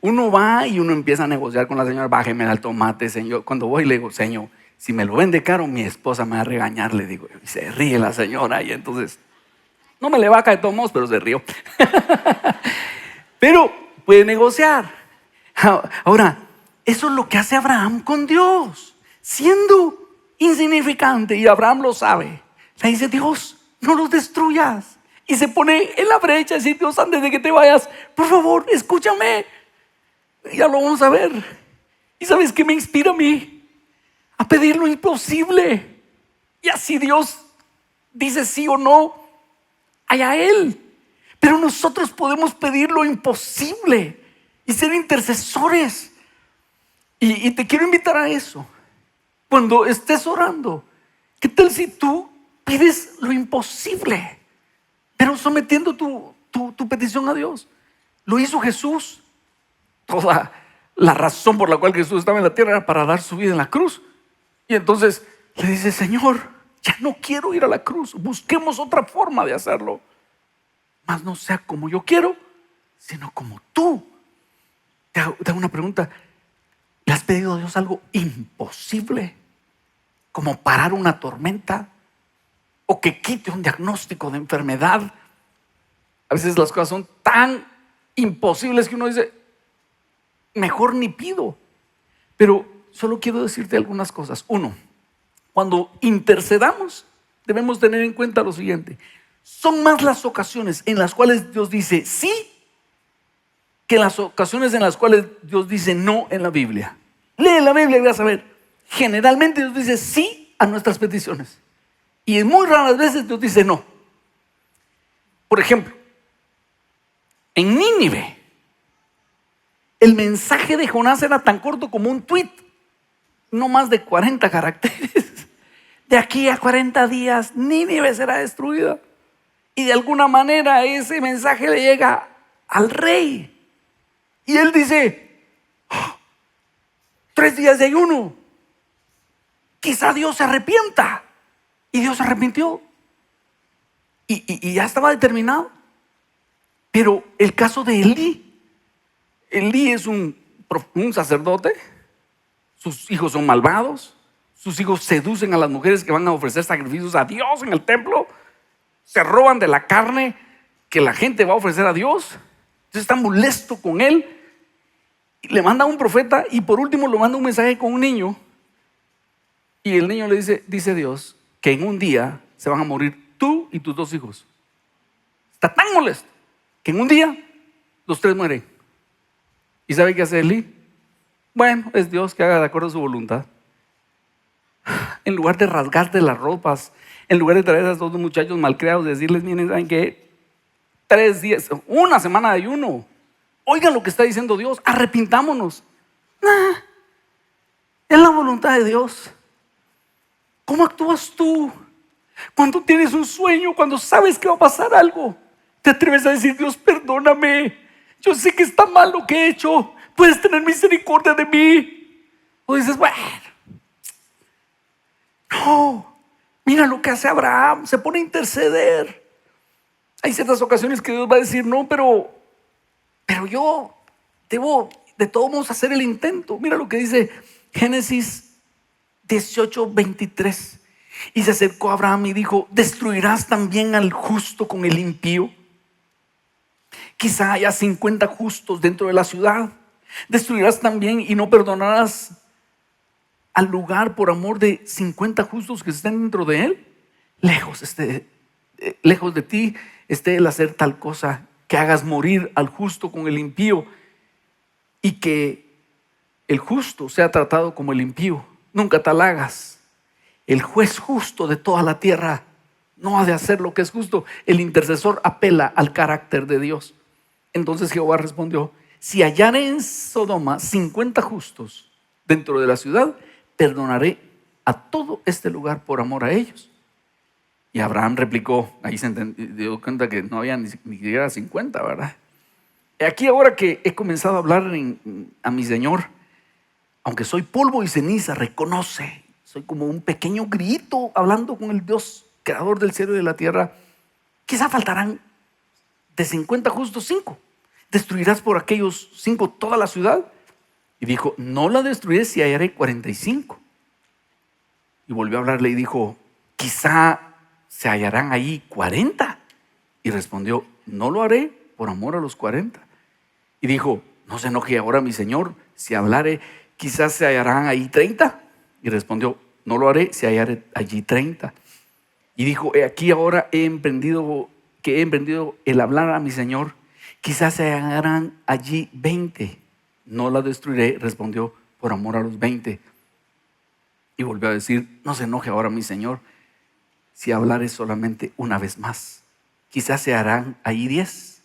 uno va y uno empieza a negociar con la señora, bájeme el tomate, señor. Cuando voy le digo, señor, si me lo vende caro, mi esposa me va a regañar, le digo. Y se ríe la señora y entonces, no me le va a caer de todos modos, pero se rió. Pero puede negociar. Ahora, eso es lo que hace Abraham con Dios. Siendo insignificante, y Abraham lo sabe, le dice, Dios, no los destruyas. Y se pone en la brecha y dice, Dios, antes de que te vayas, por favor, escúchame. Ya lo vamos a ver. ¿Y sabes qué me inspira a mí? A pedir lo imposible. Y así Dios dice sí o no, allá Él. Pero nosotros podemos pedir lo imposible y ser intercesores. Y te quiero invitar a eso. Cuando estés orando, ¿qué tal si tú pides lo imposible, pero sometiendo tu petición a Dios? Lo hizo Jesús. Toda la razón por la cual Jesús estaba en la tierra era para dar su vida en la cruz. Y entonces le dice, Señor, ya no quiero ir a la cruz, busquemos otra forma de hacerlo. Mas no sea como yo quiero, sino como tú. Te hago una pregunta. ¿Le has pedido a Dios algo imposible? Como parar una tormenta o que quite un diagnóstico de enfermedad. A veces las cosas son tan imposibles que uno dice, mejor ni pido. Pero solo quiero decirte algunas cosas. Uno, cuando intercedamos, debemos tener en cuenta lo siguiente. Son más las ocasiones en las cuales Dios dice sí que las ocasiones en las cuales Dios dice no en la Biblia. Lee la Biblia y vas a ver. Generalmente Dios dice sí a nuestras peticiones. Y en muy raras veces Dios dice no. Por ejemplo, en Nínive, el mensaje de Jonás era tan corto como un tuit. No más de 40 caracteres. De aquí a 40 días, Nínive será destruida. Y de alguna manera ese mensaje le llega al rey. Y él dice, 3 días de ayuno. Quizá Dios se arrepienta. Y Dios se arrepintió. Y ya estaba determinado. Pero el caso de Elí. Elí es un sacerdote. Sus hijos son malvados. Sus hijos seducen a las mujeres que van a ofrecer sacrificios a Dios en el templo. Se roban de la carne que la gente va a ofrecer a Dios. Entonces está molesto con él. Le manda un profeta y por último le manda un mensaje con un niño. Y el niño le dice Dios, que en un día se van a morir tú y tus 2 hijos. Está tan molesto que en un día los 3 mueren. ¿Y sabe qué hace Elí? Bueno, es Dios que haga de acuerdo a su voluntad. En lugar de rasgarte las ropas, en lugar de traer a esos 2 muchachos malcriados, decirles, miren, ¿saben qué? 3 días, una semana de ayuno. Oigan lo que está diciendo Dios, arrepintámonos. Es la voluntad de Dios. ¿Cómo actúas tú cuando tienes un sueño, cuando sabes que va a pasar algo? Te atreves a decir, Dios, perdóname. Yo sé que está mal lo que he hecho. Puedes tener misericordia de mí. O dices, bueno, no. Mira lo que hace Abraham. Se pone a interceder. Hay ciertas ocasiones que Dios va a decir, no, pero yo debo de todos modos hacer el intento. Mira lo que dice Génesis 18:23. Y se acercó a Abraham y dijo, ¿destruirás también al justo con el impío? Quizá haya 50 justos dentro de la ciudad. ¿Destruirás también y no perdonarás al lugar por amor de 50 justos que estén dentro de él? Lejos de ti esté el hacer tal cosa, que hagas morir al justo con el impío y que el justo sea tratado como el impío. Nunca tal hagas. El juez justo de toda la tierra no ha de hacer lo que es justo. El intercesor apela al carácter de Dios. Entonces Jehová respondió, si hallare en Sodoma 50 justos dentro de la ciudad, perdonaré a todo este lugar por amor a ellos. Y Abraham replicó, ahí se dio cuenta que no había ni siquiera 50, ¿verdad? Aquí ahora que he comenzado a hablar a mi Señor, aunque soy polvo y ceniza, reconoce, soy como un pequeño grito hablando con el Dios creador del cielo y de la tierra. Quizá faltarán de 50 justos 5. ¿Destruirás por aquellos 5 toda la ciudad? Y dijo, no la destruiré si hallaré 45. Y volvió a hablarle y dijo, quizá se hallarán ahí 40. Y respondió, no lo haré por amor a los 40. Y dijo, no se enoje ahora mi Señor, si hablare, quizás se hallarán ahí 30. Y respondió, no lo haré si hallaré allí 30. Y dijo, aquí ahora he emprendido el hablar a mi Señor, quizás se hallarán allí 20. No la destruiré, respondió, por amor a los 20. Y volvió a decir, no se enoje ahora mi Señor, si hablaré solamente una vez más. Quizás se harán ahí 10.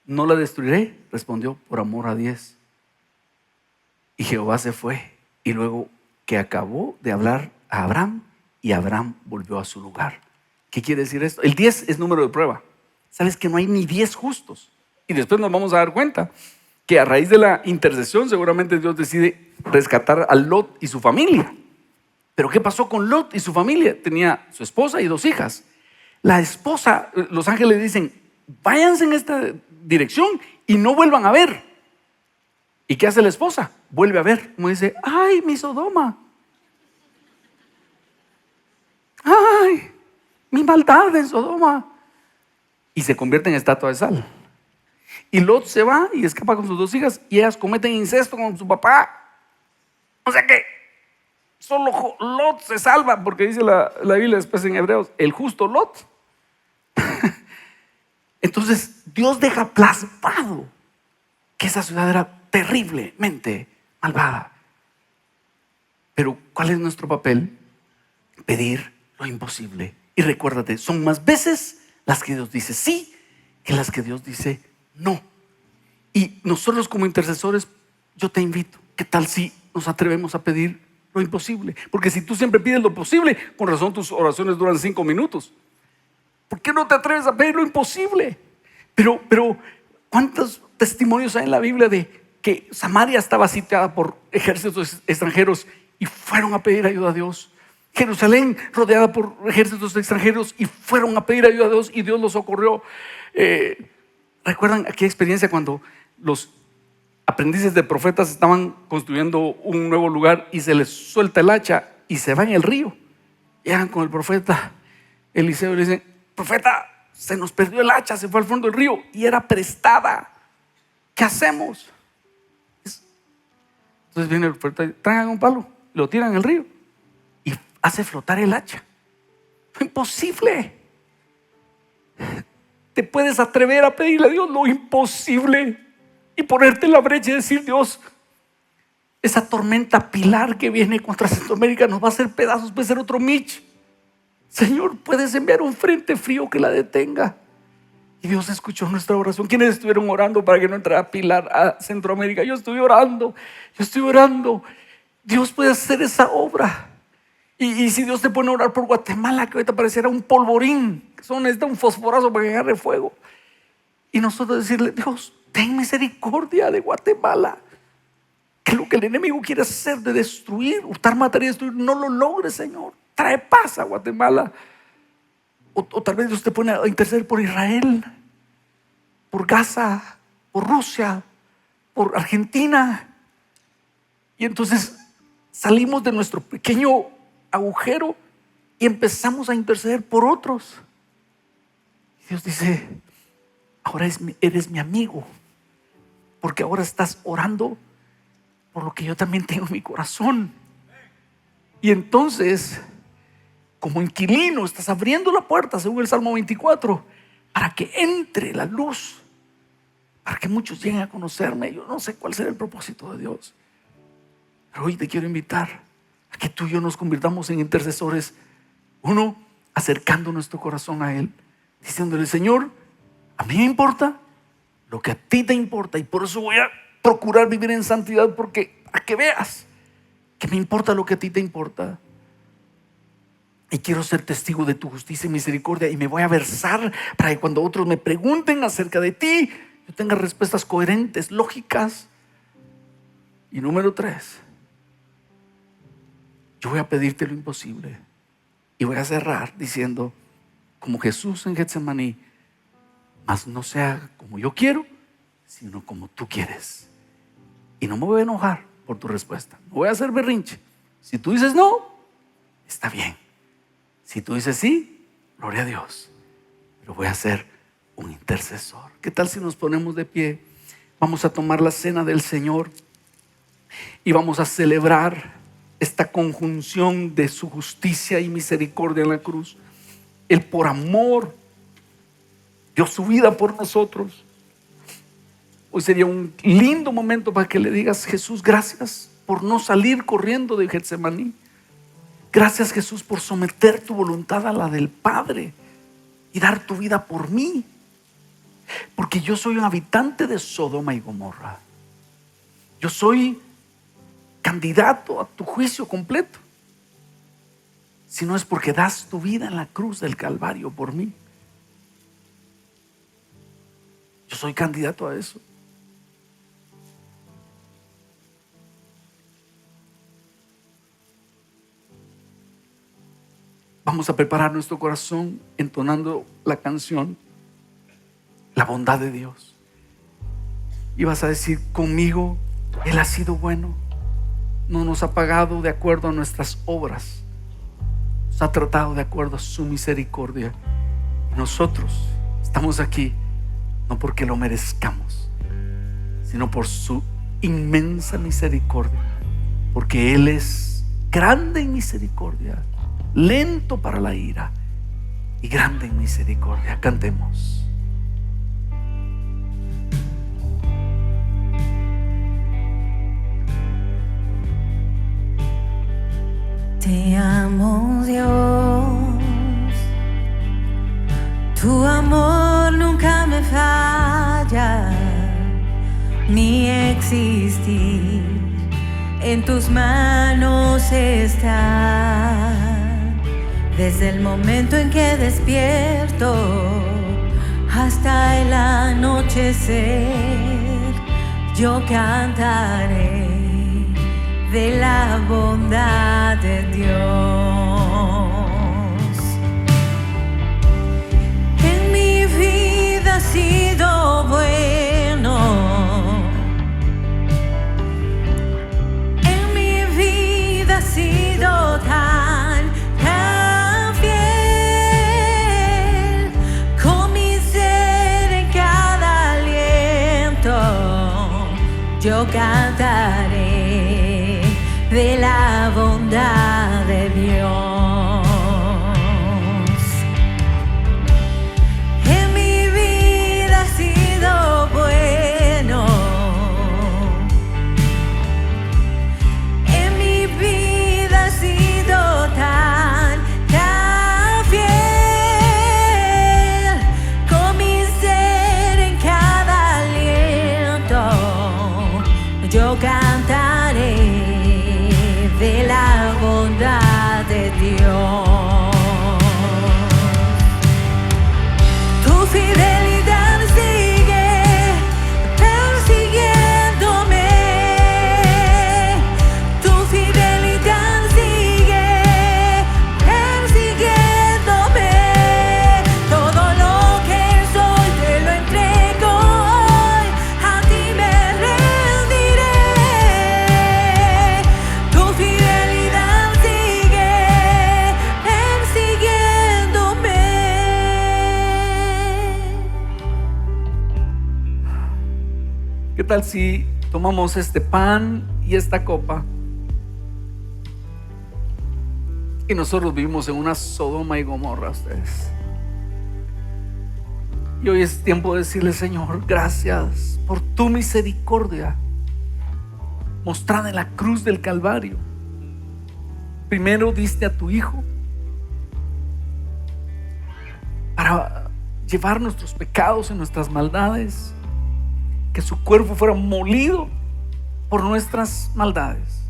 No la destruiré, respondió, por amor a 10. Y Jehová se fue. Y luego que acabó de hablar a Abraham, y Abraham volvió a su lugar. ¿Qué quiere decir esto? El 10 es número de prueba. Sabes que no hay ni 10 justos. Y después nos vamos a dar cuenta que a raíz de la intercesión seguramente Dios decide rescatar a Lot y su familia. Pero ¿qué pasó con Lot y su familia? Tenía su esposa y 2 hijas. La esposa, los ángeles dicen, váyanse en esta dirección y no vuelvan a ver. ¿Y qué hace la esposa? Vuelve a ver, como dice, ay, mi Sodoma. Ay, mi maldad en Sodoma. Y se convierte en estatua de sal. Y Lot se va y escapa con sus 2 hijas y ellas cometen incesto con su papá. O sea que solo Lot se salva, porque dice la Biblia después en Hebreos, el justo Lot. Entonces Dios deja plasmado que esa ciudad era terriblemente malvada. Pero ¿cuál es nuestro papel? Pedir lo imposible. Y recuérdate, son más veces las que Dios dice sí que las que Dios dice no. Y nosotros como intercesores, yo te invito, ¿qué tal si nos atrevemos a pedir lo imposible? Porque si tú siempre pides lo posible, con razón tus oraciones duran 5 minutos. ¿Por qué no te atreves a pedir lo imposible? Pero ¿cuántos testimonios hay en la Biblia de que Samaria estaba sitiada por ejércitos extranjeros y fueron a pedir ayuda a Dios? Jerusalén rodeada por ejércitos extranjeros y fueron a pedir ayuda a Dios y Dios los socorrió. ¿Recuerdan aquella experiencia cuando los aprendices de profetas estaban construyendo un nuevo lugar y se les suelta el hacha y se va en el río? Llegan con el profeta Eliseo y le dicen, profeta, se nos perdió el hacha, se fue al fondo del río y era prestada. ¿Qué hacemos? Entonces viene el profeta y traigan un palo, lo tiran en el río y hace flotar el hacha. lo imposible. Te puedes atrever a pedirle a Dios lo imposible y ponerte en la brecha y decir: Dios, esa tormenta Pilar que viene contra Centroamérica nos va a hacer pedazos, puede ser otro Mitch. Señor, puedes enviar un frente frío que la detenga. Y Dios escuchó nuestra oración. ¿Quiénes estuvieron orando para que no entrara Pilar a Centroamérica? Yo estoy orando. Dios puede hacer esa obra. Y si Dios te pone a orar por Guatemala, que ahorita pareciera un polvorín, que solo necesita un fosforazo para que agarre fuego, y nosotros decirle: Dios, ten misericordia de Guatemala, que lo que el enemigo quiere hacer de destruir, hurtar, matar y destruir, no lo logre, Señor. Trae paz a Guatemala. O tal vez Dios te pone a interceder por Israel, por Gaza, por Rusia, por Argentina. Y entonces salimos de nuestro pequeño agujero y empezamos a interceder por otros. Y Dios dice: ahora eres mi amigo, porque ahora estás orando por lo que yo también tengo en mi corazón. Y entonces, como inquilino, estás abriendo la puerta, según el Salmo 24, para que entre la luz, para que muchos lleguen a conocerme. Yo no sé cuál será el propósito de Dios, pero hoy te quiero invitar a que tú y yo nos convirtamos en intercesores. Uno, acercando nuestro corazón a Él, diciéndole: Señor, a mí me importa lo que a ti te importa, y por eso voy a procurar vivir en santidad, porque para que veas que me importa lo que a ti te importa. Y quiero ser testigo de tu justicia y misericordia, y me voy a versar para que cuando otros me pregunten acerca de ti, yo tenga respuestas coherentes, lógicas. Y número 3, yo voy a pedirte lo imposible, y voy a cerrar diciendo, como Jesús en Getsemaní: mas no se haga como yo quiero, sino como tú quieres. Y no me voy a enojar por tu respuesta, no voy a hacer berrinche. Si tú dices no, está bien. Si tú dices sí, gloria a Dios. Pero voy a ser un intercesor. ¿Qué tal si nos ponemos de pie? Vamos a tomar la cena del Señor y vamos a celebrar esta conjunción de su justicia y misericordia en la cruz. Él, por amor, dio su vida por nosotros. Hoy sería un lindo momento para que le digas: Jesús, gracias por no salir corriendo de Getsemaní. Gracias, Jesús, por someter tu voluntad a la del Padre y dar tu vida por mí. Porque yo soy un habitante de Sodoma y Gomorra. Yo soy candidato a tu juicio completo. Si no es porque das tu vida en la cruz del Calvario por mí. Yo soy candidato a eso. Vamos a preparar nuestro corazón entonando la canción La bondad de Dios. Y vas a decir conmigo: Él ha sido bueno, no nos ha pagado de acuerdo a nuestras obras, nos ha tratado de acuerdo a su misericordia. Y nosotros estamos aquí no porque lo merezcamos, sino por su inmensa misericordia, porque Él es grande en misericordia, lento para la ira y grande en misericordia. Cantemos. Te amo, Dios, tu amor nunca me falla, mi existir en tus manos está. Desde el momento en que despierto hasta el anochecer, yo cantaré de la bondad de Dios. En mi vida ha sido bueno, en mi vida ha sido tan fiel, con mi ser en cada aliento, yo cantaré de la bondad de Dios. yo cantaré de la bondad de Dios. Tu fidelidad sigue persiguiéndome. Tu fidelidad sigue persiguiéndome. Todo lo que soy te lo entrego hoy, a ti me rendiré. Tu fidelidad sigue persiguiéndome. ¿Qué tal si tomamos este pan y esta copa? Y nosotros vivimos en una Sodoma y Gomorra, ustedes. Y hoy es tiempo de decirle: Señor, gracias por tu misericordia mostrada en la cruz del Calvario. Primero diste a tu Hijo para llevar nuestros pecados y nuestras maldades, que su cuerpo fuera molido por nuestras maldades.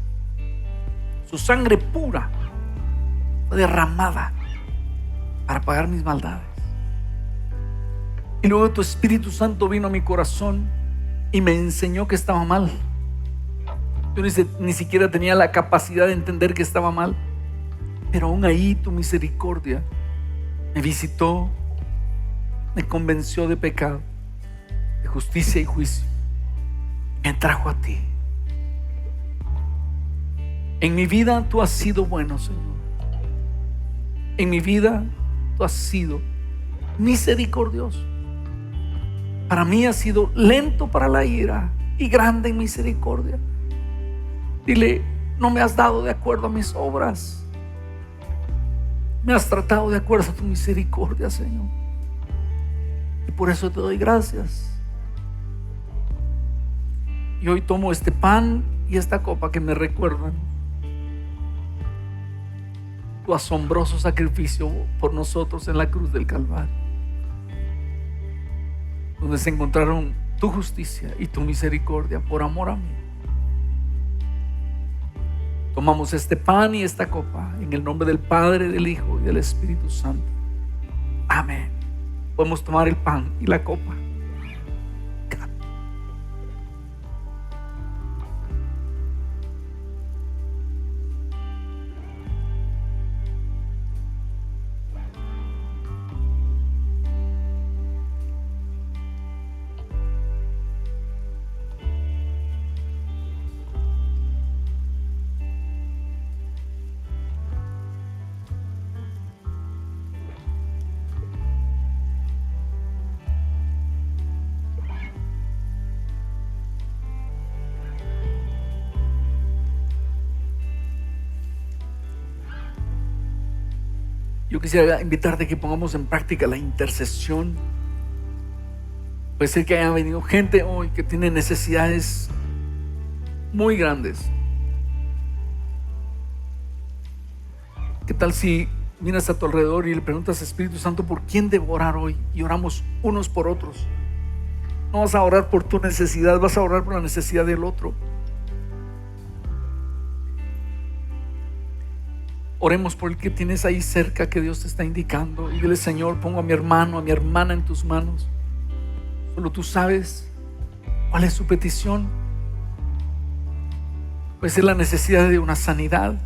Su sangre pura fue derramada para pagar mis maldades. Y luego tu Espíritu Santo vino a mi corazón y me enseñó que estaba mal. Yo ni siquiera tenía la capacidad de entender que estaba mal, pero aún ahí tu misericordia me visitó, me convenció de pecado, de justicia y juicio, me trajo a ti. En mi vida tú has sido bueno, Señor. En mi vida tú has sido misericordioso. Para mí has sido lento para la ira y grande en misericordia. Dile: no me has dado de acuerdo a mis obras, me has tratado de acuerdo a tu misericordia, Señor. Y por eso te doy gracias. Y hoy tomo este pan y esta copa que me recuerdan tu asombroso sacrificio por nosotros en la cruz del Calvario, donde se encontraron tu justicia y tu misericordia por amor a mí. Tomamos este pan y esta copa en el nombre del Padre, del Hijo y del Espíritu Santo. Amén. Podemos tomar el pan y la copa. Yo quisiera invitarte a que pongamos en práctica la intercesión. Puede ser que haya venido gente hoy que tiene necesidades muy grandes. ¿Qué tal si miras a tu alrededor y le preguntas: Espíritu Santo, ¿por quién debo orar hoy? Y oramos unos por otros. No vas a orar por tu necesidad, vas a orar por la necesidad del otro. Oremos por el que tienes ahí cerca, que Dios te está indicando, y dile: Señor, pongo a mi hermano, a mi hermana en tus manos. Solo tú sabes cuál es su petición. Puede ser la necesidad de una sanidad,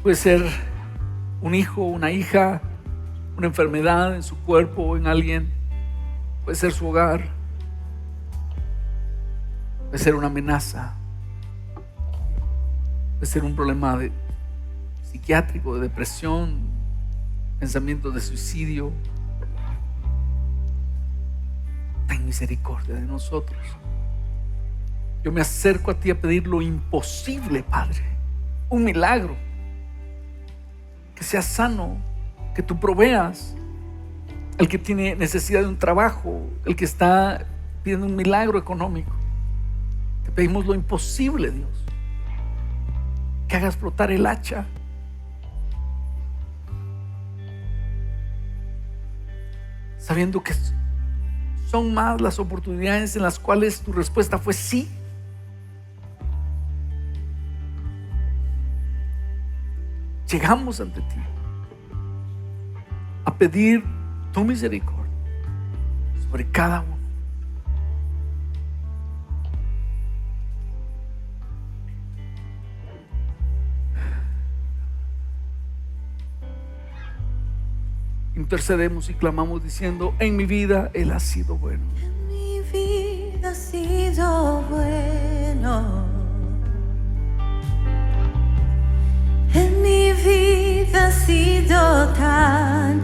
puede ser un hijo, una hija, una enfermedad en su cuerpo o en alguien, puede ser su hogar, puede ser una amenaza, puede ser un problema psiquiátrico, de depresión, pensamientos de suicidio. Ten misericordia de nosotros. Yo me acerco a ti a pedir lo imposible, Padre, un milagro, que sea sano, que tú proveas. El que tiene necesidad de un trabajo, el que está pidiendo un milagro económico, te pedimos lo imposible, Dios, que hagas flotar el hacha, sabiendo que son más las oportunidades en las cuales tu respuesta fue sí llegamos ante ti a pedir tu misericordia sobre cada uno. Intercedemos y clamamos diciendo: en mi vida Él ha sido bueno. En mi vida ha sido bueno. En mi vida ha sido tan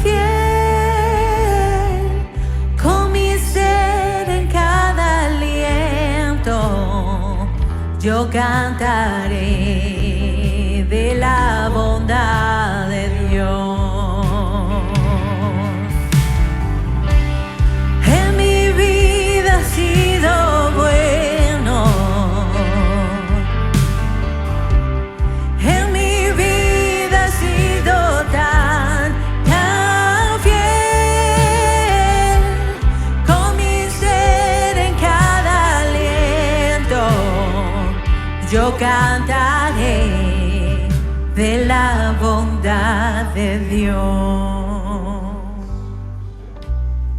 fiel. Con mi ser en cada aliento, yo cantaré de la bondad de Dios. En mi vida ha sido bueno. En mi vida ha sido tan fiel. Con mi ser en cada aliento, yo cantaré de la bondad de Dios.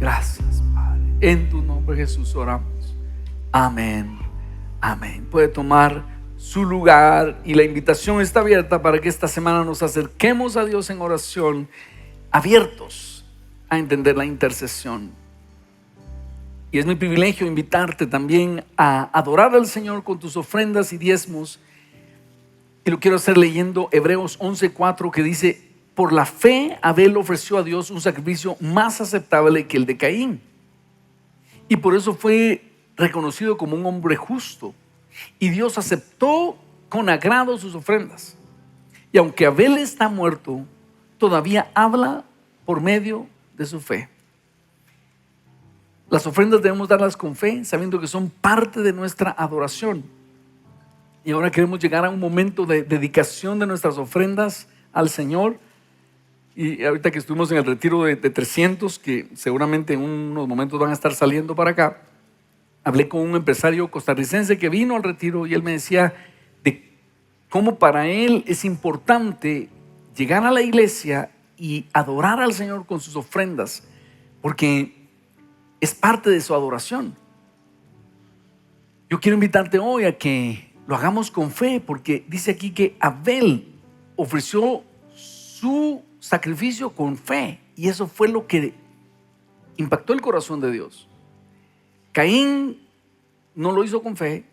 Gracias, Padre. En tu nombre, Jesús, oramos. Amén. Amén. Puede tomar su lugar y la invitación está abierta para que esta semana nos acerquemos a Dios en oración, abiertos a entender la intercesión. Y es mi privilegio invitarte también a adorar al Señor con tus ofrendas y diezmos. Y lo quiero hacer leyendo Hebreos 11:4, que dice: por la fe Abel ofreció a Dios un sacrificio más aceptable que el de Caín, y por eso fue reconocido como un hombre justo, y Dios aceptó con agrado sus ofrendas. Y aunque Abel está muerto, todavía habla por medio de su fe. Las ofrendas debemos darlas con fe, sabiendo que son parte de nuestra adoración. Y ahora queremos llegar a un momento de dedicación de nuestras ofrendas al Señor. Y ahorita que estuvimos en el retiro de 300, que seguramente en unos momentos van a estar saliendo para acá, hablé con un empresario costarricense que vino al retiro y él me decía de cómo para él es importante llegar a la iglesia y adorar al Señor con sus ofrendas, porque es parte de su adoración. Yo quiero invitarte hoy a que lo hagamos con fe, porque dice aquí que Abel ofreció su sacrificio con fe, y eso fue lo que impactó el corazón de Dios. Caín no lo hizo con fe,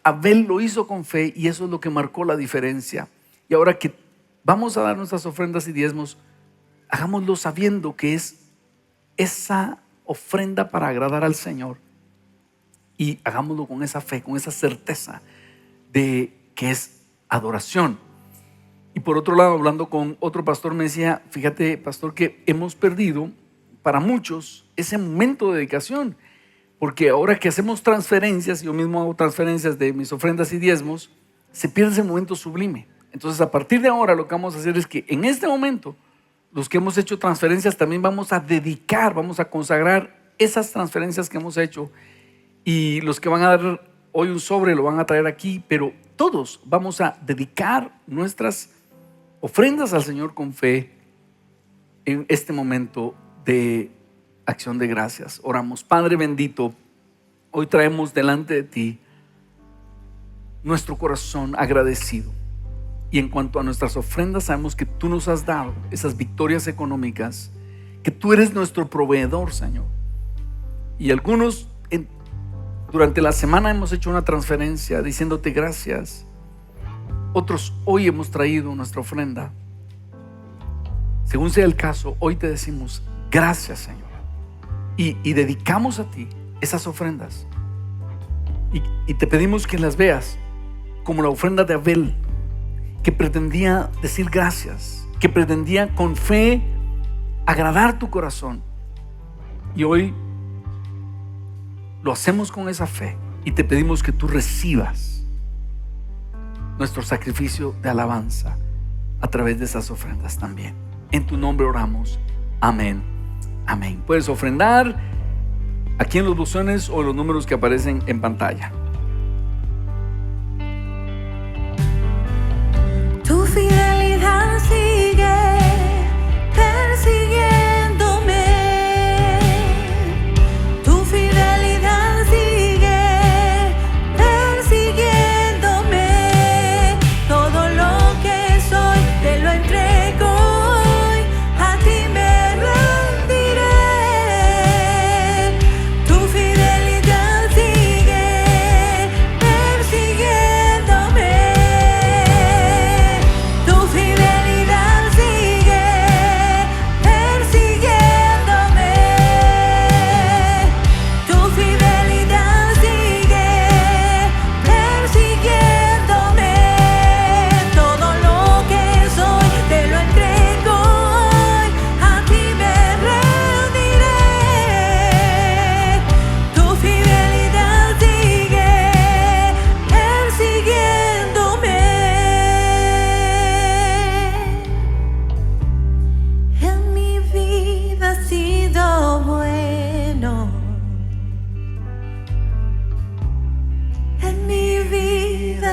Abel lo hizo con fe, y eso es lo que marcó la diferencia. Y ahora que vamos a dar nuestras ofrendas y diezmos, hagámoslo sabiendo que es esa ofrenda para agradar al Señor, y hagámoslo con esa fe, con esa certeza de que es adoración. Y por otro lado, hablando con otro pastor, me decía: fíjate, pastor, que hemos perdido para muchos ese momento de dedicación, porque ahora que hacemos transferencias, yo mismo hago transferencias de mis ofrendas y diezmos, se pierde ese momento sublime. Entonces, a partir de ahora, lo que vamos a hacer es que en este momento, los que hemos hecho transferencias también vamos a dedicar, vamos a consagrar esas transferencias que hemos hecho, y los que van a dar hoy un sobre lo van a traer aquí, pero todos vamos a dedicar nuestras ofrendas al Señor con fe en este momento de acción de gracias. Oramos. Padre bendito, hoy traemos delante de ti nuestro corazón agradecido, y en cuanto a nuestras ofrendas, sabemos que tú nos has dado esas victorias económicas, que tú eres nuestro proveedor, Señor. Y algunos durante la semana hemos hecho una transferencia diciéndote gracias. Otros hoy hemos traído nuestra ofrenda. Según sea el caso, hoy te decimos gracias, Señor, y dedicamos a ti esas ofrendas, y te pedimos que las veas como la ofrenda de Abel, que pretendía decir gracias, que pretendía con fe agradar tu corazón. Y hoy lo hacemos con esa fe, y te pedimos que tú recibas nuestro sacrificio de alabanza a través de esas ofrendas también. En tu nombre oramos. Amén. Amén. Puedes ofrendar aquí en los buzones o en los números que aparecen en pantalla. Tu fidelidad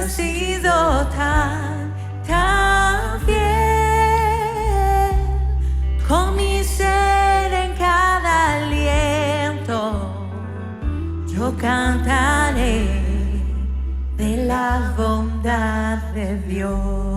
has sido tan fiel. Con mi ser en cada aliento, yo cantaré de la bondad de Dios.